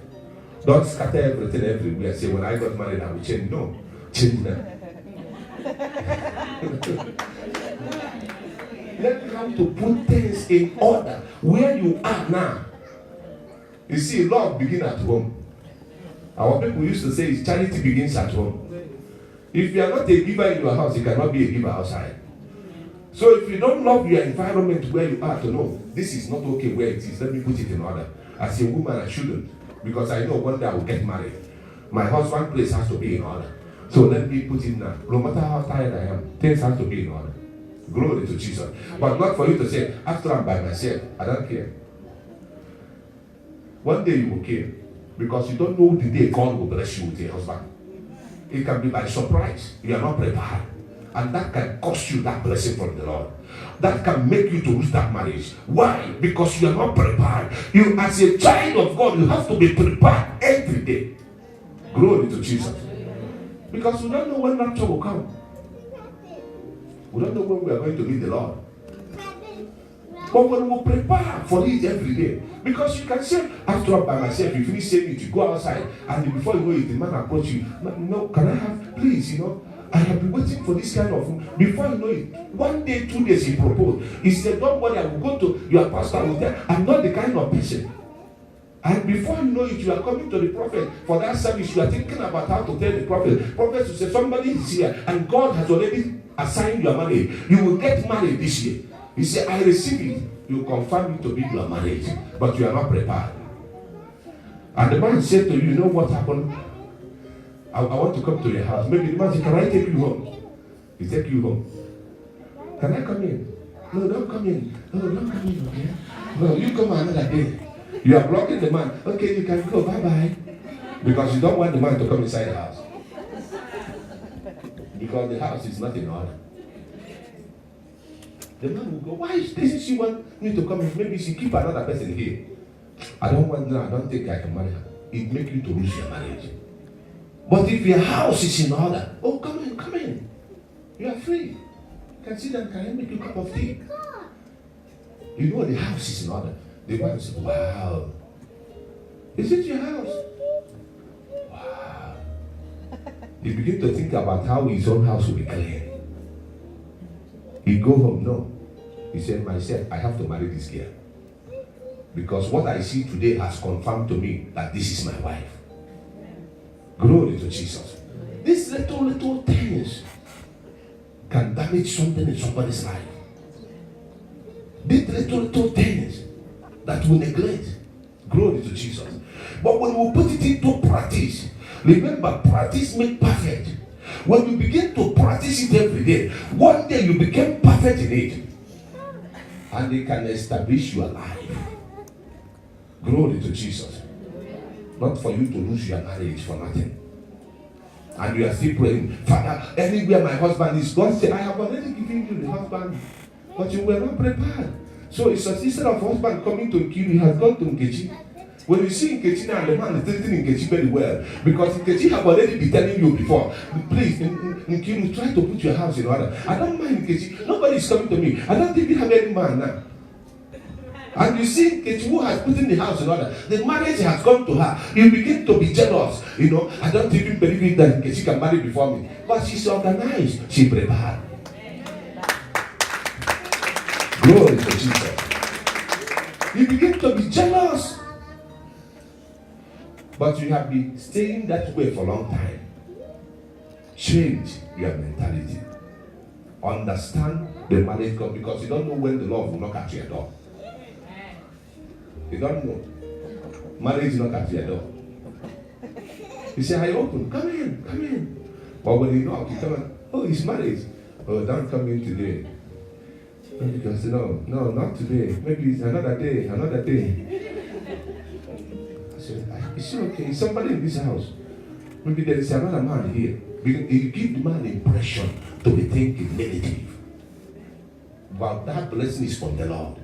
Don't scatter everything everywhere. Say, when I got married, I will change. No, change now. Learn how to put things in order where you are now. You see, love begins at home. Our people used to say charity begins at home. If you are not a giver in your house, you cannot be a giver outside. So if you don't love your environment where you are to know, this is not okay where it is, let me put it in order. As a woman, I shouldn't. Because I know one day I will get married. My husband's place has to be in order. So let me put it now. No matter how tired I am, things have to be in order. Glory to Jesus. But not for you to say, after I'm by myself, I don't care. One day you will care. Because you don't know the day God will bless you with a husband. It can be by surprise. You are not prepared. And that can cost you that blessing from the Lord. That can make you to lose that marriage. Why? Because you are not prepared. You, as a child of God, you have to be prepared every day. Glory to Jesus. Because we don't know when rapture will come. We don't know when we are going to meet the Lord. But when we prepare for it every day, because you can say, after all by myself, you finish saying it, you go outside, and before you know it, the man approach you. No, can I have, please, I have been waiting for this kind of, before you know it, 1 day, 2 days, he proposed. He said, don't worry, I will go to your pastor. I'm not the kind of person. And before you know it, you are coming to the prophet for that service. You are thinking about how to tell the prophet. Prophet will say, somebody is here and God has already assigned your marriage. You will get married this year. He said, I receive it. You confirm it to be your marriage, but you are not prepared. And the man said to you, you know what happened? I want to come to your house. Maybe the man said, can I take you home? He take you home. Can I come in? No, don't come in. No, don't come in, okay? No, you come another day. You are blocking the man. Okay, you can go. Bye-bye. Because you don't want the man to come inside the house. Because the house is not in order. The man will go, why is this? She want me to come in? Maybe she keep another person here. I don't think I can marry her. It makes you to lose your marriage. But if your house is in order, oh, come in. You are free. You can sit down, can I make you a cup of tea? You know the house is in order. The man says, wow. Is it your house? Wow. He begins to think about how his own house will be clean. He go home, no. He said, myself, I have to marry this girl. Because what I see today has confirmed to me that this is my wife. Glory to Jesus. These little things can damage something in somebody's life. These little things that we neglect. Glory to Jesus. But when we put it into practice, remember, practice makes perfect. When you begin to practice it every day, one day you become perfect in it. And it can establish your life. Glory to Jesus. Not for you to lose your marriage for nothing. And you are still praying, Father, anywhere my husband is, God said, I have already given you the husband, but you were not prepared. So it's instead of husband coming to Nkiru, he has gone to Nkechi. When you see Nkechi now, the man is treating Nkechi very well. Because Nkechi have already been telling you before, please, Nkiru, try to put your house in order. I don't mind Nkechi. Nobody is coming to me. I don't think you have any man now. And you see Nkechi who has put in the house in order. The marriage has come to her. You begin to be jealous. You know, I don't even believe that Nkechi can marry before me. But she's organized. She prepared. Glory to Jesus. You begin to be jealous. But you have been staying that way for a long time. Change your mentality. Understand the marriage comes because you don't know when the Lord will knock at your door. You don't know. Marriage knock at your door. You say, I open. Come in. But when you knock, you come in. Oh, it's marriage. Oh, don't come in today. Because no, not today. Maybe it's another day. I said, is it okay? Is somebody in this house? Maybe there is another man here. Because you give the man the impression to be thinking negative. But that blessing is from the Lord.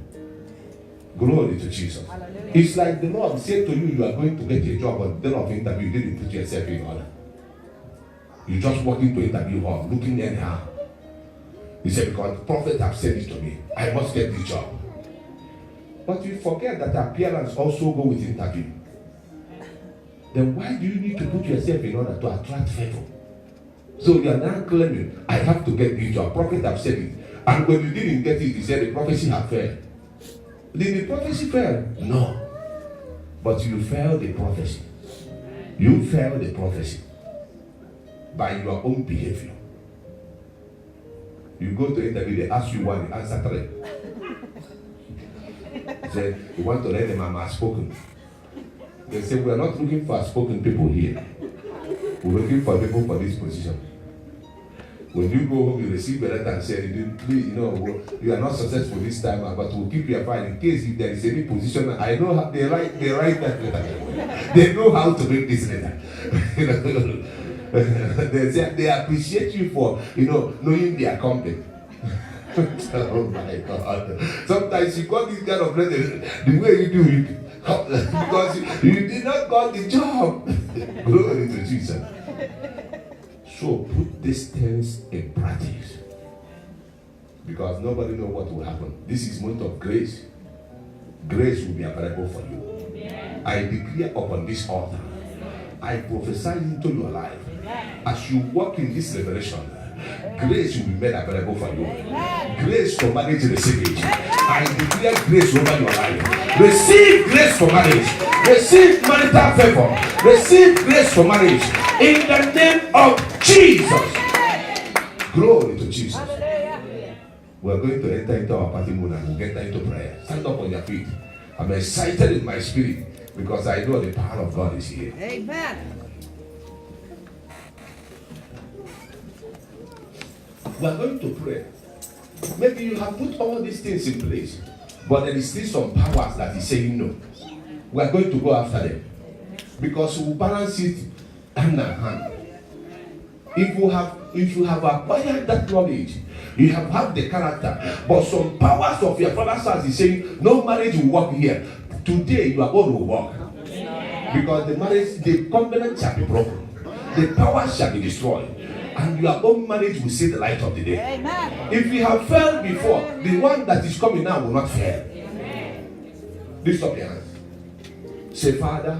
Glory to Jesus. Hallelujah. It's like the Lord said to you, you are going to get a job, but the day of interview, you didn't put yourself in order. You just walk into interview hall, looking anyhow. He said, because the prophet have said it to me, I must get this job. But you forget that appearance also go with interview. Then why do you need to put yourself in order to attract favor? So you are now claiming, I have to get this job. Prophet have said it. And when you didn't get it, he said the prophecy have failed. Did the prophecy fail? No. But you failed the prophecy. You failed the prophecy by your own behavior. You go to interview, they ask you one, you answer three. They say, you want to let them have spoken. They say, we are not looking for spoken people here. We're looking for people for this position. When you go home, you receive a letter and say, you are not successful this time, but we'll keep your file in case if there is any position. I know how they write that letter. They know how to make this letter. They appreciate you for, knowing their company. Oh my God. Sometimes you got this kind of letter, the way you do it, because you did not got the job. Glory to Jesus. So put these things in practice. Because nobody knows what will happen. This is month of grace. Grace will be available for you. I declare upon this altar. I prophesy into your life. As you walk in this revelation, grace will be made available for you. Grace for marriage receive it. I declare grace over your life. Receive grace for marriage. Receive marital favor. Receive grace for marriage. In the name of Jesus. Glory to Jesus. We're going to enter into our party mood and we'll get into prayer. Stand up on your feet. I'm excited in my spirit because I know the power of God is here. Amen. We're going to pray. Maybe you have put all these things in place, but there is still some powers that is saying no. We are going to go after them because we will balance it hand in hand. If you have acquired that knowledge, you have had the character, but some powers of your father's house is saying no marriage will work here. Today you are going to work because the covenant shall be broken, the power shall be destroyed, and your own marriage will see the light of the day. Amen. If you have failed before, the one that is coming now will not fail. Lift up your hands. Say, Father,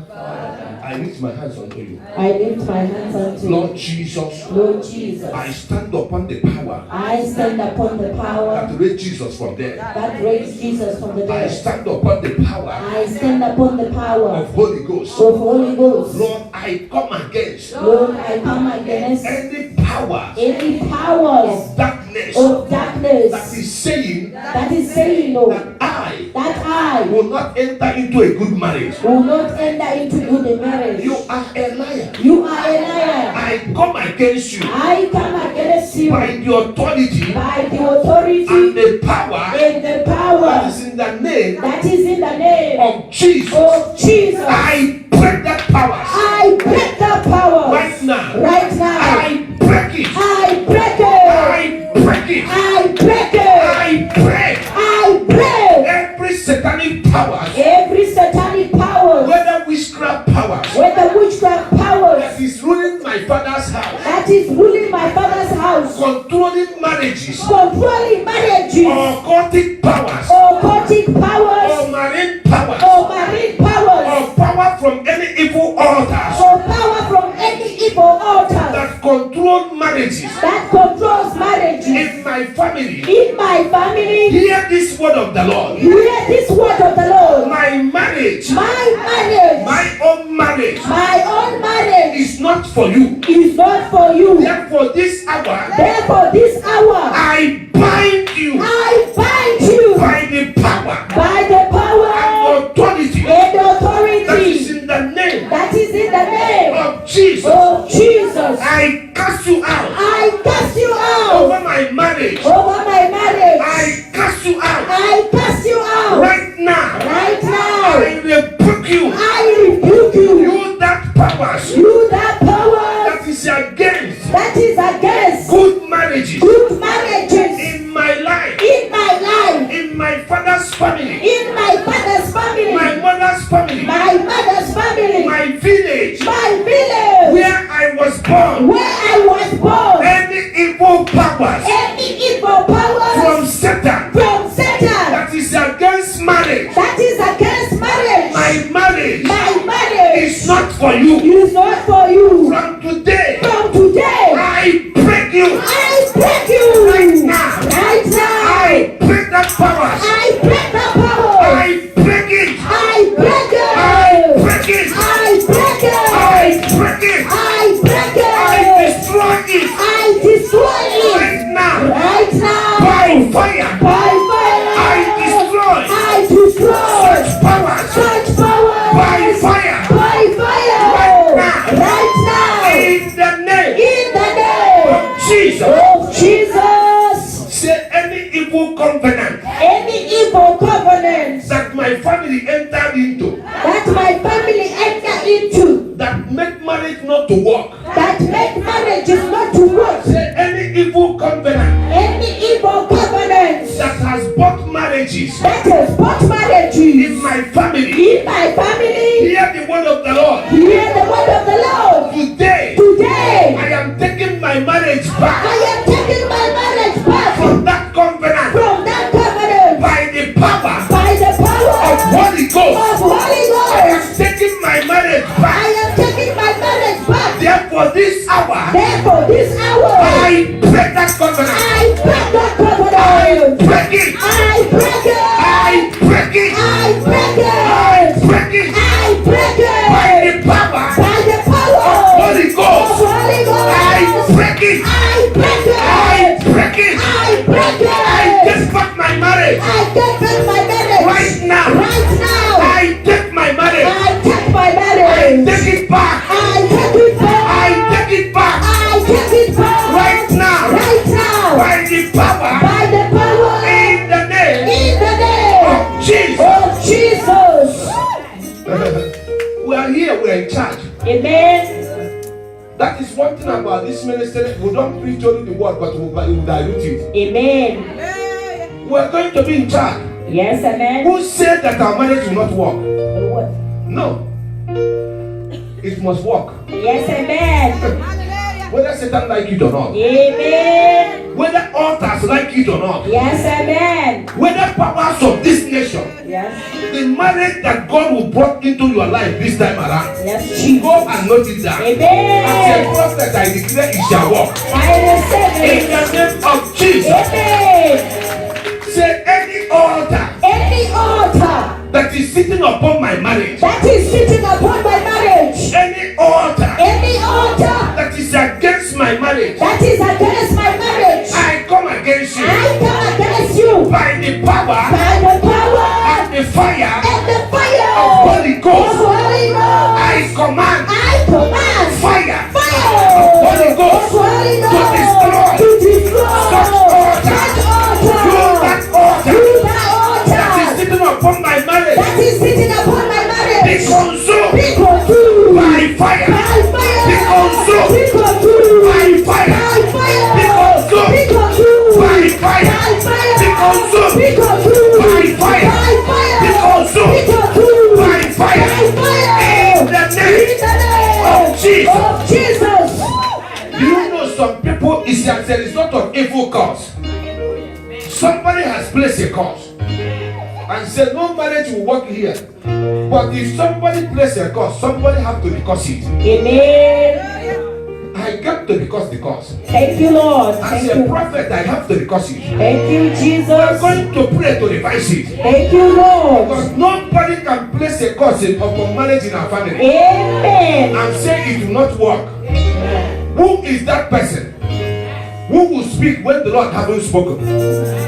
I lift my hands unto you. I lift my hands unto you. Lord Jesus, Lord Jesus, I stand upon the power I stand upon the power that raised Jesus from death. that raised Jesus from the I dead. stand upon the power I stand upon the power of Holy Ghost. of Holy Ghost. Lord, I come against Lord, I come against any power any powers of darkness of that darkness is saying that is saying, Lord, that I I will not enter into a good marriage. will not enter into good marriage. You are a liar. You are a liar. I come against you I come against you by the authority by the authority and the power and the that power is in the name that is in the name of Jesus. of Jesus. I break that power I break that power right now. right now. I break it. I break it. I break it. I break it. I break I break every satanic power, every satanic power, whether witchcraft powers whether witchcraft powers that is ruling my father's house, that is ruling my father's house, controlling marriages, controlling marriages, or occultic powers, or occultic powers, or marine powers, or marine powers, or power from any evil altars or power from any evil altar that control marriages that controls marriages in my family. in my family. Hear this word of the Lord. Hear this word of the Lord. My marriage, My marriage, my own marriage, my own marriage is not for you. is not for you. Therefore, this hour, Therefore, this hour, I bind you I bind you by the power by the power and authority and that is authority in the name that is in the name of Jesus. of Jesus. I cast you out I cast you out over my marriage. over my marriage. I cast you out I cast you out right now. right now. I rebuke you. I rebuke you. You that powers You that power that is against that is against good marriages good marriages in my life, in my life, in my father's family, in my father's family, my mother's family, my mother's family, my village, my village, where I was born. where I was born. Any evil powers Any evil powers from Satan from Satan that is against marriage, that is against marriage, my marriage my marriage is not for you. is not for you. From today, From today, I break you. I break you Right now. Right now. I break that powers. I break the power. I break it. I break it. I break it. I break it. I break it. I break I it. destroy it. I destroy it. Right now. Right now. By fire. By fire. I destroy I destroy such powers. such power. By fire. By fire. Right now. Right now. In the name In the name of Jesus. of Jesus. Say any evil covenant Any evil covenant that my family entered into that my family enter into that make marriage not to work. that make marriages not to work. Say any evil covenant Any evil covenant that has brought marriages that has brought marriages in my family. in my family. Hear the word of the Lord. Hear the word of the Lord. Today, Today, I am taking my marriage I back am taking my marriage back from that covenant from that covenant by the power by the power of Holy of Ghost. Holy I Ghost. am taking my marriage I back. am taking my marriage back. Therefore, this hour, Therefore, this hour, I break that covenant. I break that I covenant. break it. I break it. I break it. I break it. in charge. Amen. That is one thing about this ministry. We don't preach only the word, but we will dilute it. Amen. We are going to be in charge. Yes, amen. Who said that our marriage will not work? The word. No. It must work. Yes, amen. Whether Satan like it or not. Amen. Whether altars like it or not. Yes, amen. Whether powers of this nation. Yes. The marriage that God will brought into your life this time around. Yes, Jesus. Go and notice that. Amen. As a prophet, I declare it shall work. I receive In it. the name of Jesus. Amen. Say any altar Any altar that is sitting upon my marriage. that is sitting upon my marriage, Any altar any altar that is against my marriage. that is against my marriage, I come against you I come against you by the power by the power and the fire and the fire of Holy of Ghost. Holy Ghost. I command I command fire fire of Holy Ghost of Holy to Ghost destroy to destroy such altar. such You altar. that altar You that that is altar sitting upon my marriage. that is sitting upon my Be marriage, consumed be consumed by fire. by fire. Be consumed Be consumed by fire. by fire. Be consumed Be consumed by fire. by fire. Be consumed Be consumed by fire. by fire. Be consumed Be consumed by fire. by fire. In the In name the name of Jesus. of Jesus. You know some people is as a result of evil cause. Somebody has placed a cause and said no marriage will work here. But if somebody places a cause, somebody have to because it. Amen. I got to because the cause. Thank you, Lord. As Thank a you. prophet, I have to because it. Thank you, We are Jesus. going to pray to revise it. Thank you, Lord. Because nobody can place a cause upon marriage in our family Amen. and say it will not work. Who is that person? Who will speak when the Lord hasn't spoken?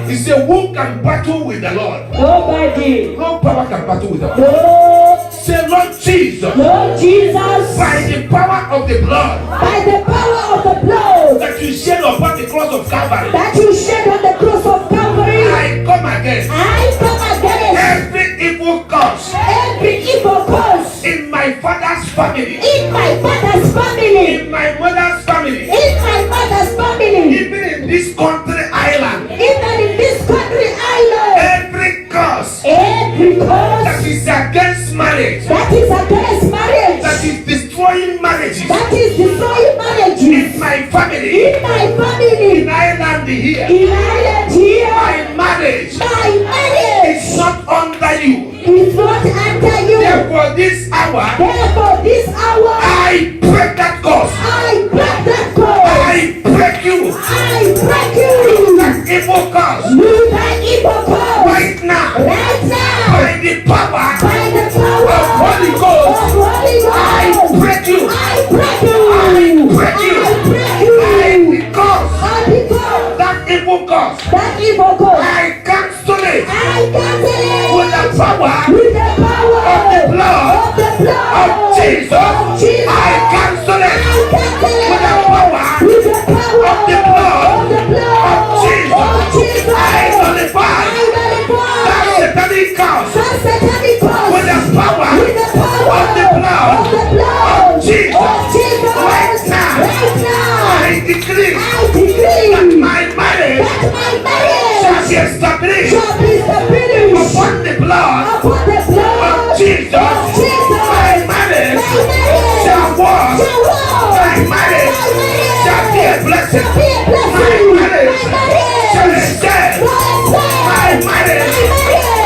He said, who can battle with the Lord? Nobody. No power can battle with the Lord. No. Say, Lord Jesus, Lord Jesus. by the power of the blood By the power of the blood that you shed upon the cross of Calvary, that you shed on the cross of Calvary, I come against I come against every evil cause every evil cause in my father's family, in my father's family, in my mother's family, in my mother's family, even in this country island. even in this country island. Every cause Every that cause is against marriage, that is against marriage, that is destroying marriages that is destroying marriages in my family, in my family, in Ireland here, in Ireland here, my marriage my marriage is not under you. is not under you. Therefore, this hour, Therefore, this hour, I break that cause. I break that cause. I break you. I break you. That evil cause You that evil cause. right now Right now. by the power By the power of Holy Ghost. of Holy I Ghost. break you. I break you. I break you. I break you. Because I because that evil cause, that evil cause. I cancel it I cancel it. with the power With the power of the blood of the blood of Jesus. of Jesus. I cancel it I cancel it. with the power With the power of the blood of the blood of Jesus. of Jesus. I nullify I nullify that satanic cause that satanic cause with the power with the power of the blood of the blood of Jesus. of Jesus. Right now, Right now, I decree I decree that my marriage that my marriage shall be established shall be established upon the blood upon the blood of Jesus. of Jesus. My marriage My marriage shall walk. shall walk. My marriage shall be a blessing. Shall be a blessing. My marriage My marriage shall excel. My marriage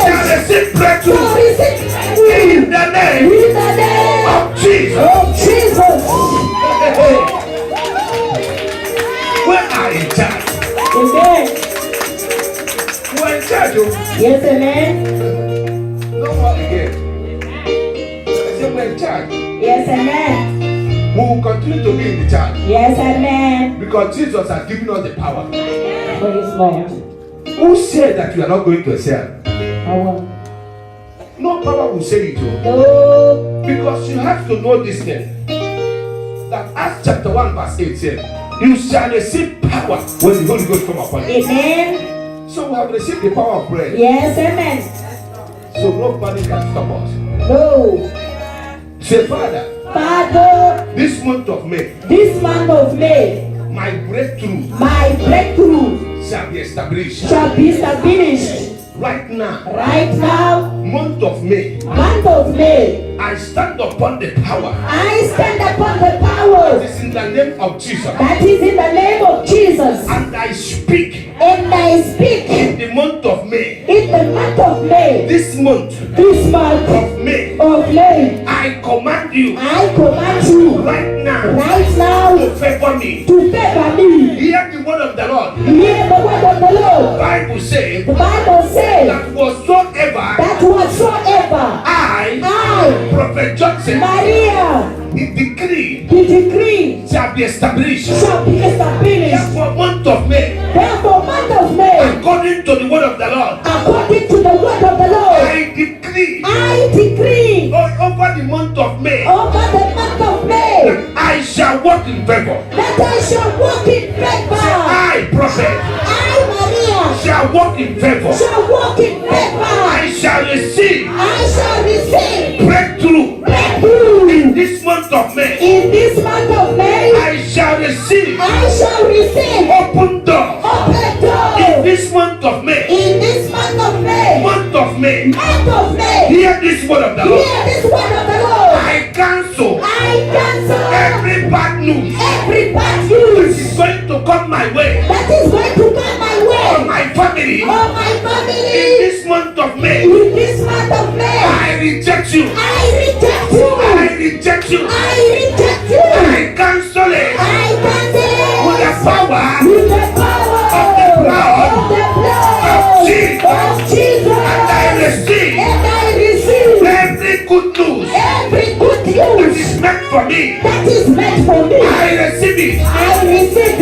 shall receive breakthrough in the name In the name of Jesus. of Jesus. We are in charge. Amen. We are in charge. Oh. Yes, amen. No more again. I said we are in charge. Yes, amen. We will continue to be in the charge Yes, amen. because Jesus has given us the power. Praise Lord. Who said that you are not going to excel? Our No power will say it. Oh. no. Because you have to know this thing. That Acts chapter 1 verse 8 said, you shall receive power when the Holy Ghost come upon you. Amen. So we have received the power of prayer. Yes, amen. So nobody can stop us. No. Say, Father, Father, this month of May, this month of May, my breakthrough shall be established. Right now, month of May, I stand upon the power. That is in the name of Jesus. And I speak. In the month of May. This month of May. I command you. Right now. To favor me. Hear the word of the Lord. The Bible says. That whatsoever I Prophet Johnson, the decree shall be established. Therefore, month of May, according to the word of the Lord, I decree over the month of May, that I shall walk in favor. I, Prophet, shall walk in favor. I shall receive breakthrough. In this month of May, I shall receive open doors. In this month of May, hear this word of the Lord. I cancel every bad news that is going to come my way. On my family. In this month of May, I reject you. I cancel it with the power of the blood of Jesus. And I receive every good news that is meant for me. I receive it.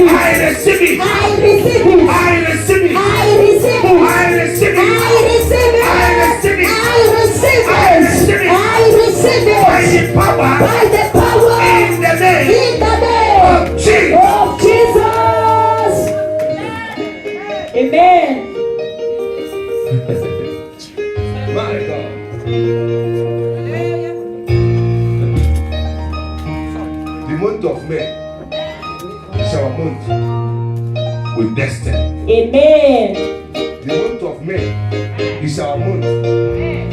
By the power in the name of Jesus. Amen. My God. The month of May is our month with destiny. Amen. The month of May is our month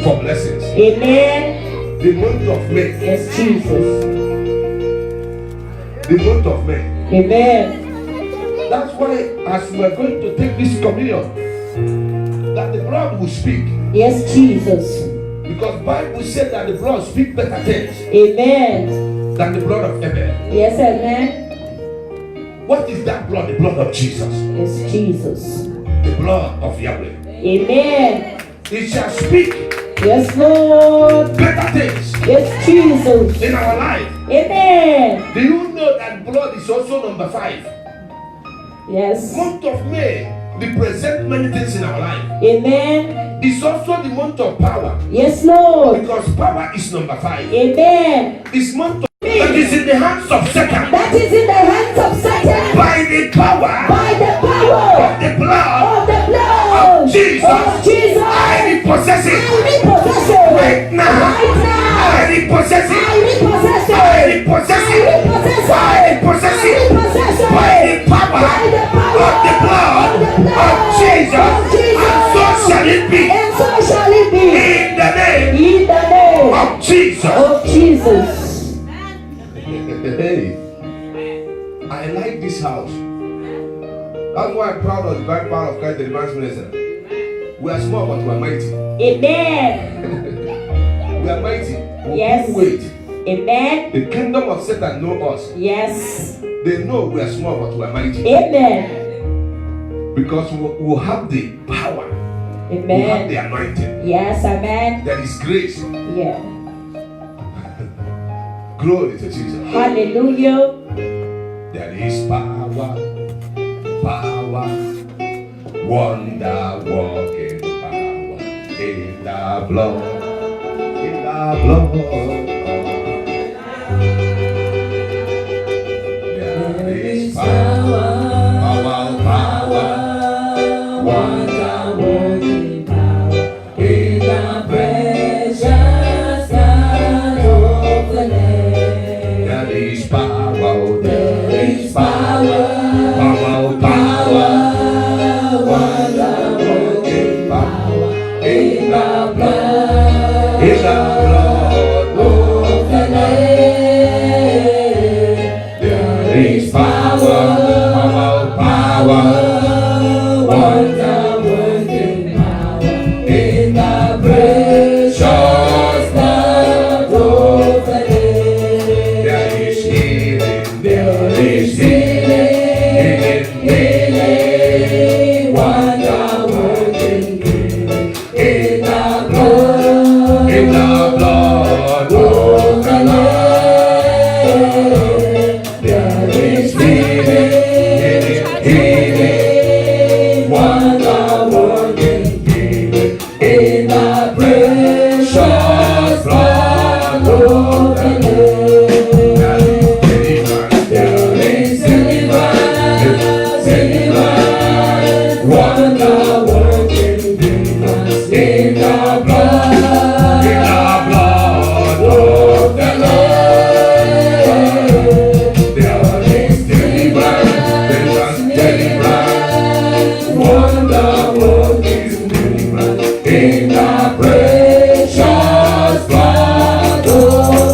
for blessings. Amen. The month of May. Yes, Jesus. The month of May. Amen. That's why, as we are going to take this communion, that the blood will speak. Yes, Jesus. Because the Bible said that the blood speaks better things. Amen. Than the blood of Abel. Yes, amen. What is that blood? The blood of Jesus. Yes, Jesus. The blood of Yahweh. Amen. It shall speak. Yes, Lord. Better things. Yes, Jesus. In our life. Amen. Do you know that blood is also number 5? Yes. Month of May represents many things in our life. Amen. It's also the month of power. Yes, Lord. Because power is number 5. Amen. It's month of that is in the hands of Satan. That is in the hands of Satan. By the power. By the power. Of the blood. Of the blood. Of Jesus. Of Jesus. I repossess it. Right now. I repossess it. I repossess it. By the power of the blood of Jesus. And so shall it be. In the name of Jesus. Hey, I like this house. That's why I'm proud of the Divine Power of Christ Deliverance Minister. We are small, but we are mighty. Amen. We are mighty. Yes. Wait. Amen. The kingdom of Satan know us. Yes. They know we are small, but we are mighty. Amen. Because we have the power. Amen. We have the anointing. Yes, amen. There is grace. Yeah. Glory to Jesus. Hallelujah. There is power, wonder working power in the blood, There is power, wonder working power in the precious blood of the Lamb. of the Lamb. Deliverance, there is deliverance, deliverance, wonder working deliverance in the blood of the Lamb. There is deliverance, deliverance, wonder working deliverance in the precious blood of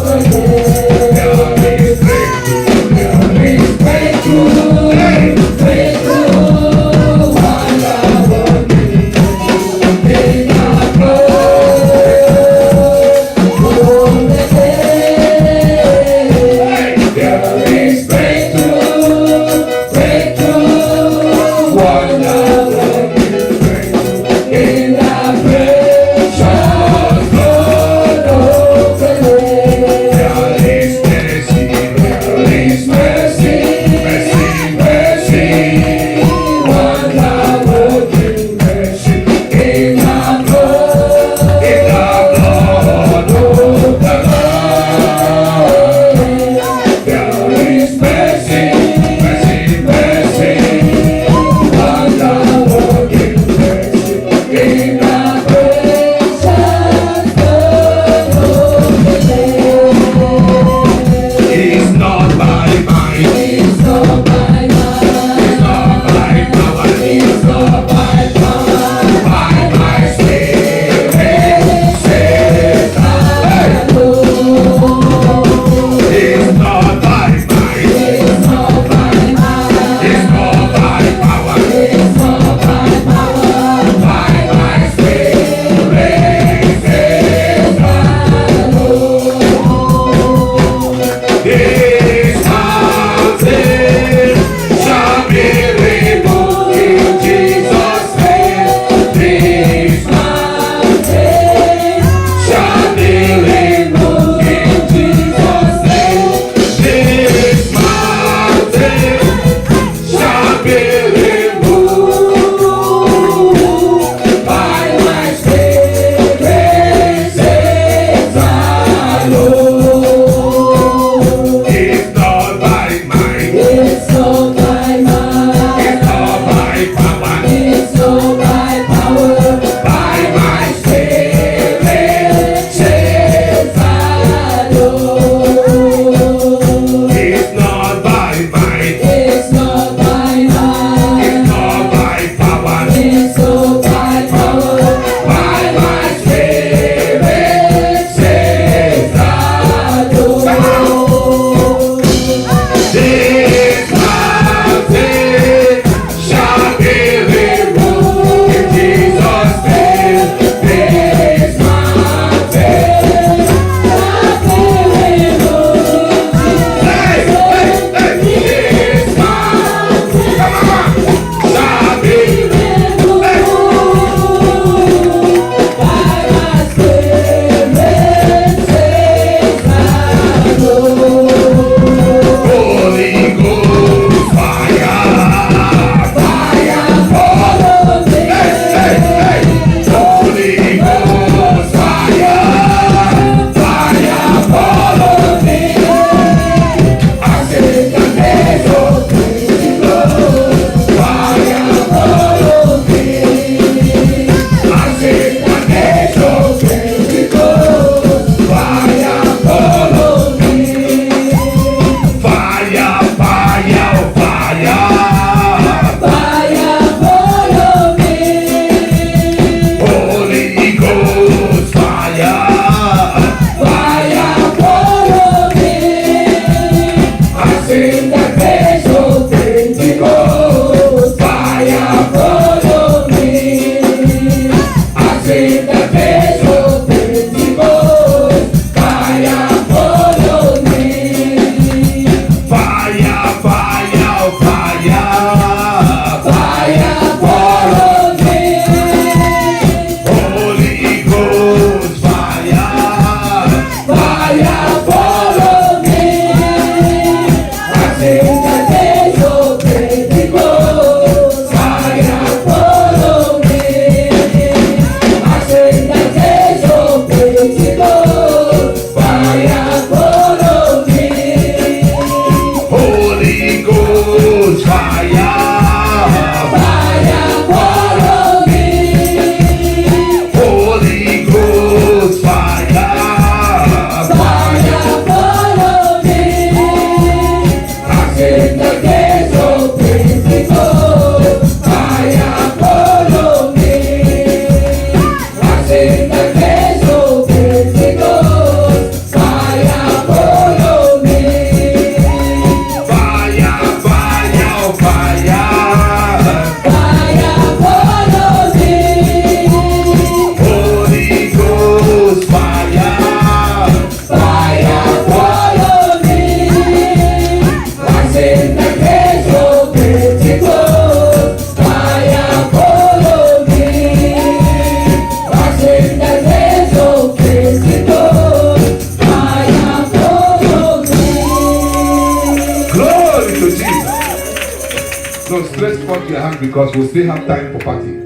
forth your hand because we'll still have time for party.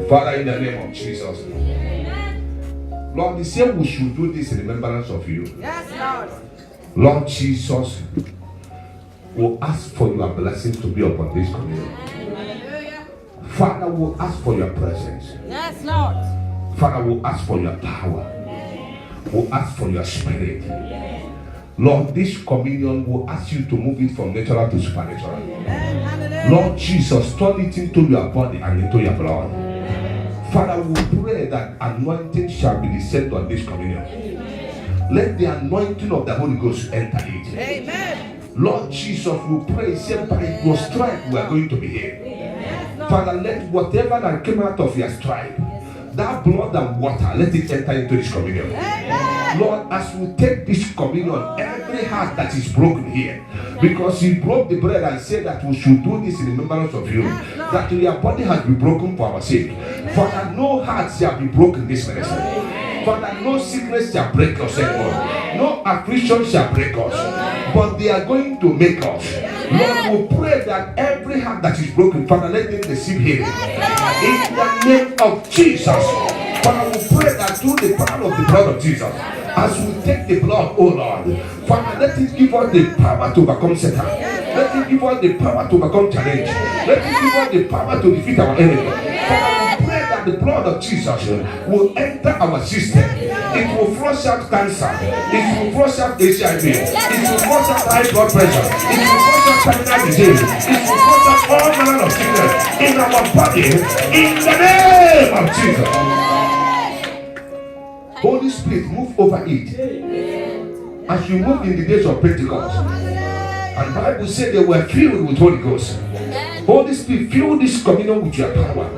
Father, in the name of Jesus. Lord, the same we should do this in remembrance of you. Yes, Lord. Lord Jesus, we'll ask for your blessings to be upon this community. Father, we'll ask for your presence. Yes, Lord. Father, we'll ask for your power. We'll ask for your spirit. Lord, this communion will ask you to move it from natural to supernatural. Lord Jesus, turn it into your body and into your blood. Father, we pray that anointing shall be descended on this communion. Let the anointing of the Holy Ghost enter it. Amen. Lord Jesus, we pray, say by your stripe we are going to be healed. Father, let whatever that came out of your stripe, that blood and water, let it enter into this communion. Lord, as we take this communion, every heart that is broken here, because you broke the bread and said that we should do this in remembrance of you, that your body has been broken for our sake. Father, no heart shall be broken this ministry. Father, no sickness shall break us anymore. No affliction shall break us. But they are going to make us. Lord, we pray that every heart that is broken, Father, let them receive healing. In the name of Jesus. Father, we pray that through the power of the blood of Jesus, as we take the blood, oh Lord, Father, let it give us the power to overcome Satan. Let it give us the power to overcome challenge. Let it give us the power to defeat our enemy. Father, we pray that the blood of Jesus will enter our system. It will flush out cancer. It will flush out HIV. It will flush out high blood pressure. It will flush out terminal disease. It will flush out all manner of sickness in our body. In the name of Jesus. Holy Spirit, move over it. As you moved in the days of Pentecost. And the Bible said they were filled with Holy Ghost. Holy Spirit, fill this communion with your power.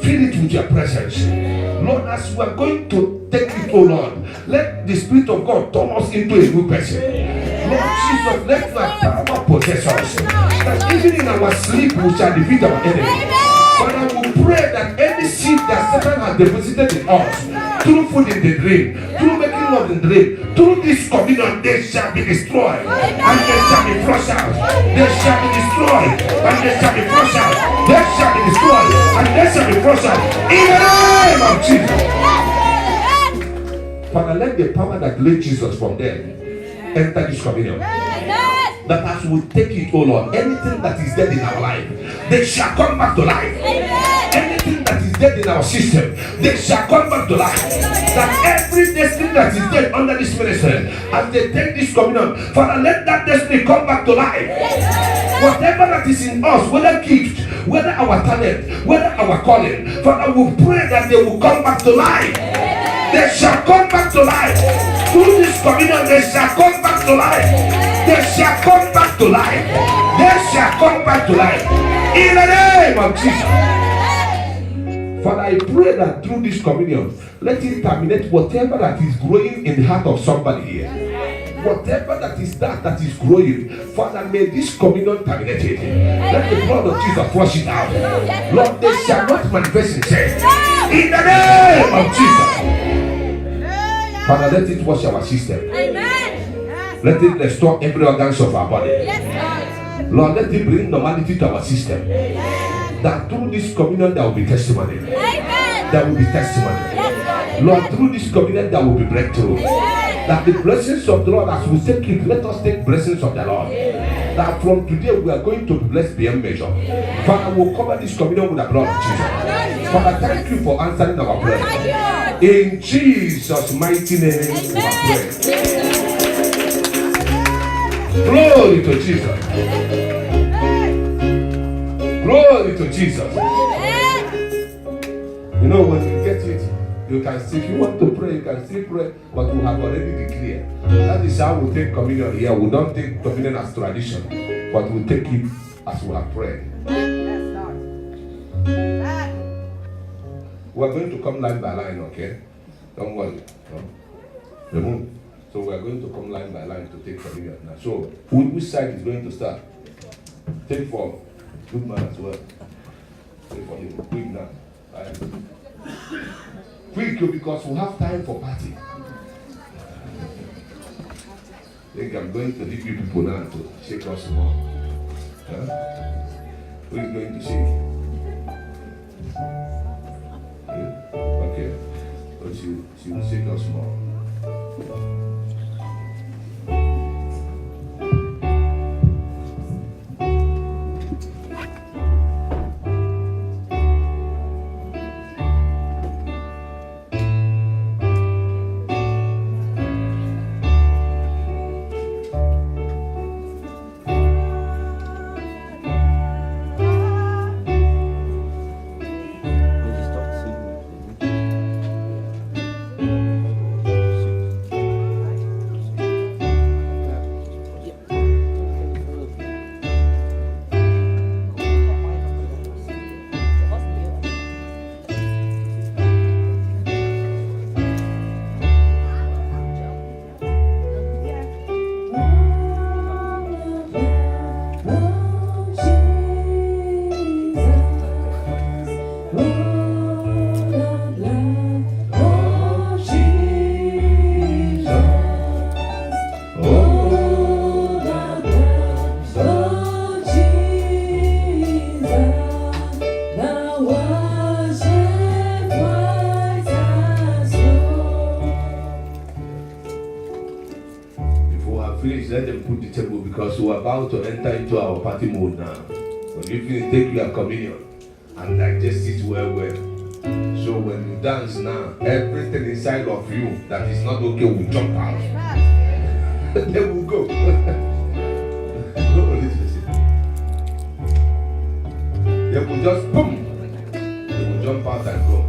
Fill it with your presence. Lord, as we are going to take it, oh Lord, let the Spirit of God turn us into a new person. Lord Jesus, let your power possess us. That even in our sleep we shall defeat our enemy. Father, we pray that any seed that Satan has deposited in us, through food in the dream, through making love in the dream, through this communion, they shall be destroyed and they shall be flushed out. They shall be destroyed and they shall be flushed out. They shall be destroyed and they shall be flushed out. In the name of Jesus. Father, let the power that led Jesus from there enter this communion. That as we take it, oh Lord, anything that is dead in our life, they shall come back to life. Anything that is dead in our system, they shall come back to life. That every destiny that is dead under this ministry, as they take this communion, Father, let that destiny come back to life. Whatever that is in us, whether gift, whether our talent, whether our calling, Father, we pray that they will come back to life. They shall come back to life. Through this communion, they shall come back to life. They shall come back to life. They shall come back to life. In the name of Jesus. Father, I pray that through this communion, let it terminate whatever that is growing in the heart of somebody here. Whatever that is growing, Father, may this communion terminate it. Let the blood of Jesus flush it out. Lord, they shall not manifest in sin. In the name of Jesus. Father, let it wash our system. Let it restore every organs of our body. Lord, let it bring normality to our system. That through this communion there will be testimony. There will be testimony. Lord, through this communion there will be breakthrough. That the blessings of the Lord, as we take it, let us take blessings of the Lord. That from today we are going to be blessed beyond measure. Father, we'll cover this communion with the blood of Jesus. Father, thank you for answering our prayer. In Jesus' mighty name, we pray. Glory to Jesus. Glory to Jesus. You know, when you get it, you can see, if you want to pray, you can still pray, but we have already declared. That is how we take communion here. We don't take communion as tradition, but we take it as we have prayed. We are going to come line by line, okay? Don't worry. No. So we are going to come line by line to take communion now. So, which side is going to start? Take for good man as well. Take for him. Quick now. Quick, because we have time for party. I think I'm going to leave you people now to shake us more. Huh? Who is going to sing? Okay. But she will sing us more. Let them put the table because we're about to enter into our party mode now. When you finish, take your communion and digest it well. So when you dance now, everything inside of you that is not okay will jump out. They will go. They will just boom. They will jump out and go.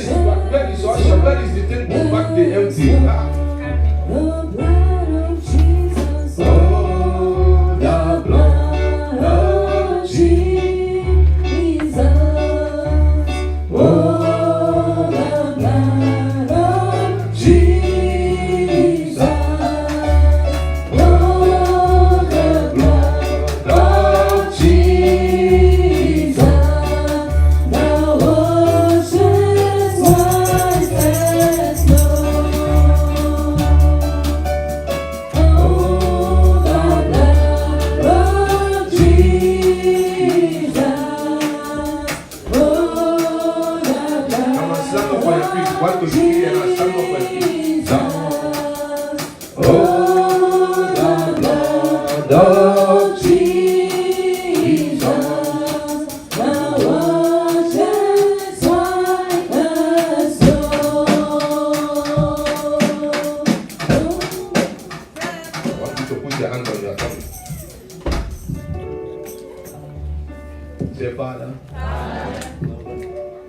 Where is the thing to back the empty? The blood of Jesus. Oh, the blood of Jesus. Oh, the blood of Jesus. Oh, the blood of Jesus. Now washes white as snow. Oh, the blood of Jesus. Oh, the blood. Come on, stand up for your feet. 1, 2, 3, and stand up for your feet. Oh, the blood of Jesus. Now washes white as snow. I want you to put your hand on your tummy. Say, Father,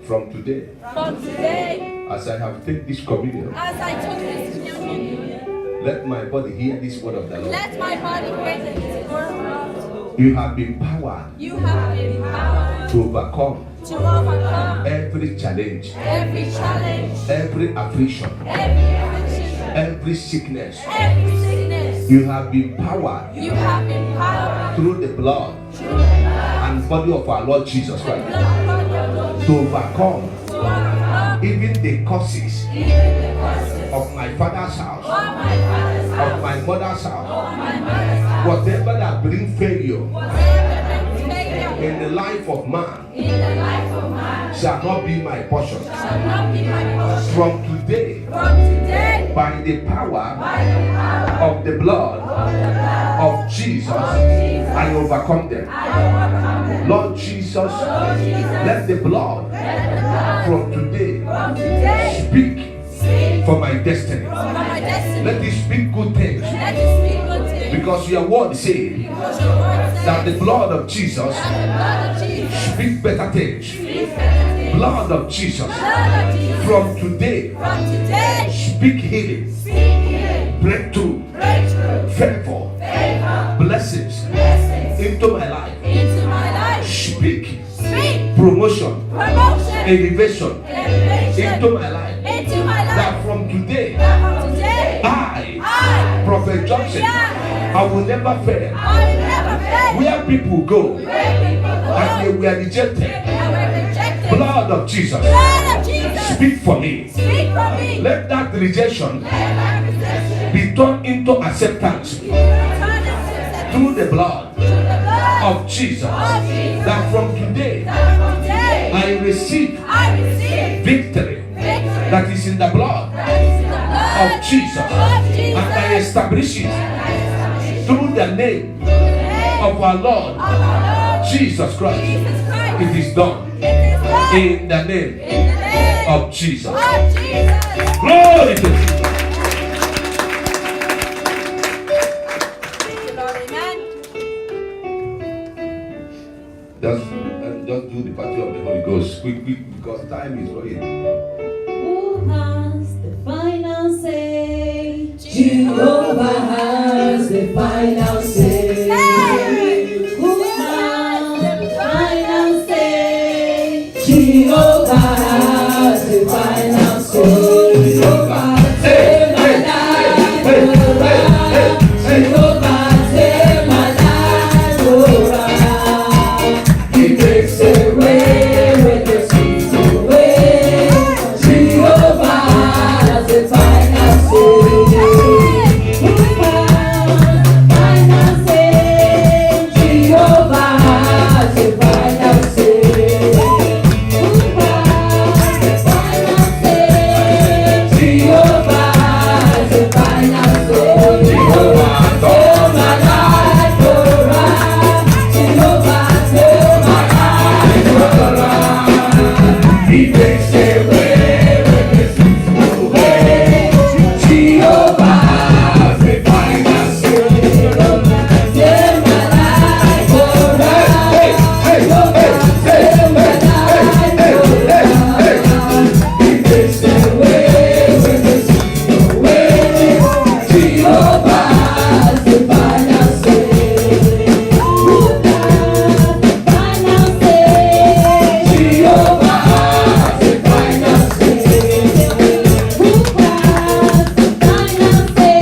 from today, as I have taken this communion, as I took this communion, let my body hear this word of the Lord. let my body hear the word of God. You have been powered You have been empowered to overcome to overcome every challenge, every challenge, every affliction, every affliction, every sickness. every sickness. You have been powered You have been empowered through the blood through the blood and body of our Lord Jesus Christ of your Lord to overcome to overcome even the causes even the causes of my father's house, of my father's house, of my mother's house, of my mother's house, whatever that brings failure whatever brings failure in the life of man in the life of man shall not be my portion. shall not be my portion. From today, From today, by the power by the power of the blood of the blood of Jesus, I overcome them. I overcome them. Lord Jesus, let the blood from today From today, speak speak for my destiny. for my destiny. Let it speak good things, Let it speak good things. because your word says Because your word says that the blood of Jesus that the blood of Jesus speak better things. speaks better things. Blood of Jesus Blood of Jesus from today from today speak healing, speak healing, breakthrough, breakthrough, favor, favor, blessings blessings into my life. into my life. Speak Speak promotion, promotion, elevation elevation into my life. into my life. That from today, That from today, I, I, Prophet Johnson, I will never fail. I will never fail. Where people go, Where people go, and they were rejected. That were rejected. Blood of Jesus, Blood of Jesus. speak for me. Speak for me. Let that rejection Let my rejection be turned into acceptance turn into through the blood the blood of Jesus. of Jesus. That from today That from today I receive I receive victory victory that is in the blood that is in the blood of Jesus, of Jesus. and I establish it I establish through the name the name of our Lord of our Lord Jesus Christ. Jesus Christ. It is done It is done in the name in the name of Jesus. of Jesus. Glory to Jesus. Thank you, Lord. Amen. Just do the party of the Holy Ghost quick, because time is running. Who has the final say? Jehovah has the final say. Who has the final say? Jehovah has the final say. Jehovah save my life, oh Lord. Jehovah save my life, oh Lord. He takes away when the seas away. Jehovah has the final say. Who has the final say? Jehovah has the final say. Who has the final say? Jehovah has the final say. Jehovah save my life, oh Lord. Jehovah save my life, oh Lord. He takes away when the seas away. Jehovah has the final say. Jehovah save my life, oh Lord. Jehovah save my life, oh Lord. He takes away when the seas away. Jehovah has the final say. Who has the final say? Jehovah has the final say. Who has the final say?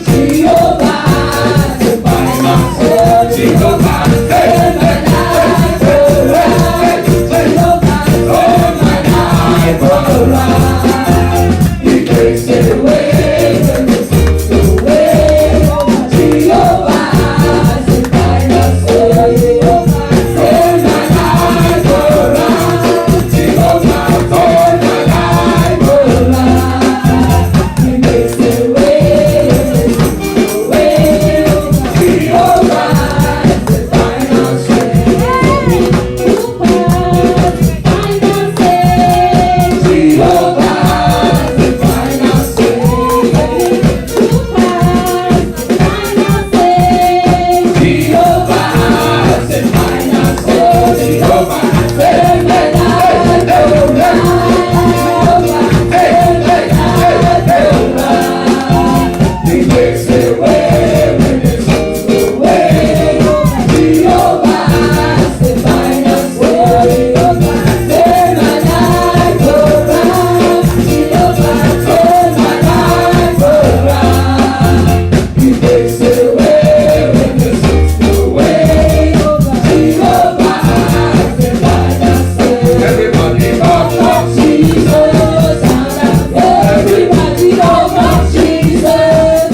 Jehovah has the final say. Jehovah save my life, oh Lord. Jehovah save my life, oh Lord. He takes away when the seas away. Jehovah has the final say. Jehovah save my life, oh Lord. Jehovah save my life, oh Lord. He takes away when the seas away. Jehovah has the final say. Who has the final say? Jehovah has the final say. Who has the final say? Jehovah has the final say. Jehovah save my life, oh Lord. Jehovah save my life, oh Lord. He takes away when the seas away. Jehovah has the final say. Jehovah save my life, oh Lord. Jehovah save my life, oh Lord. He takes away when the seas away. Jehovah has the final say. Everybody up of Jesus, everybody up of Jesus,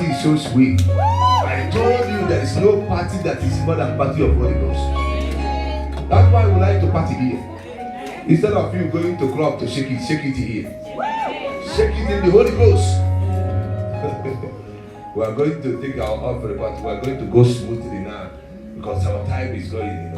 party is so sweet. I told you there is no party that is more than party of Holy Ghost. That's why we like to party here. Instead of you going to club to shake it here. Shake it in the Holy Ghost. We are going to take our offering, but we are going to go smoothly now because our time is going,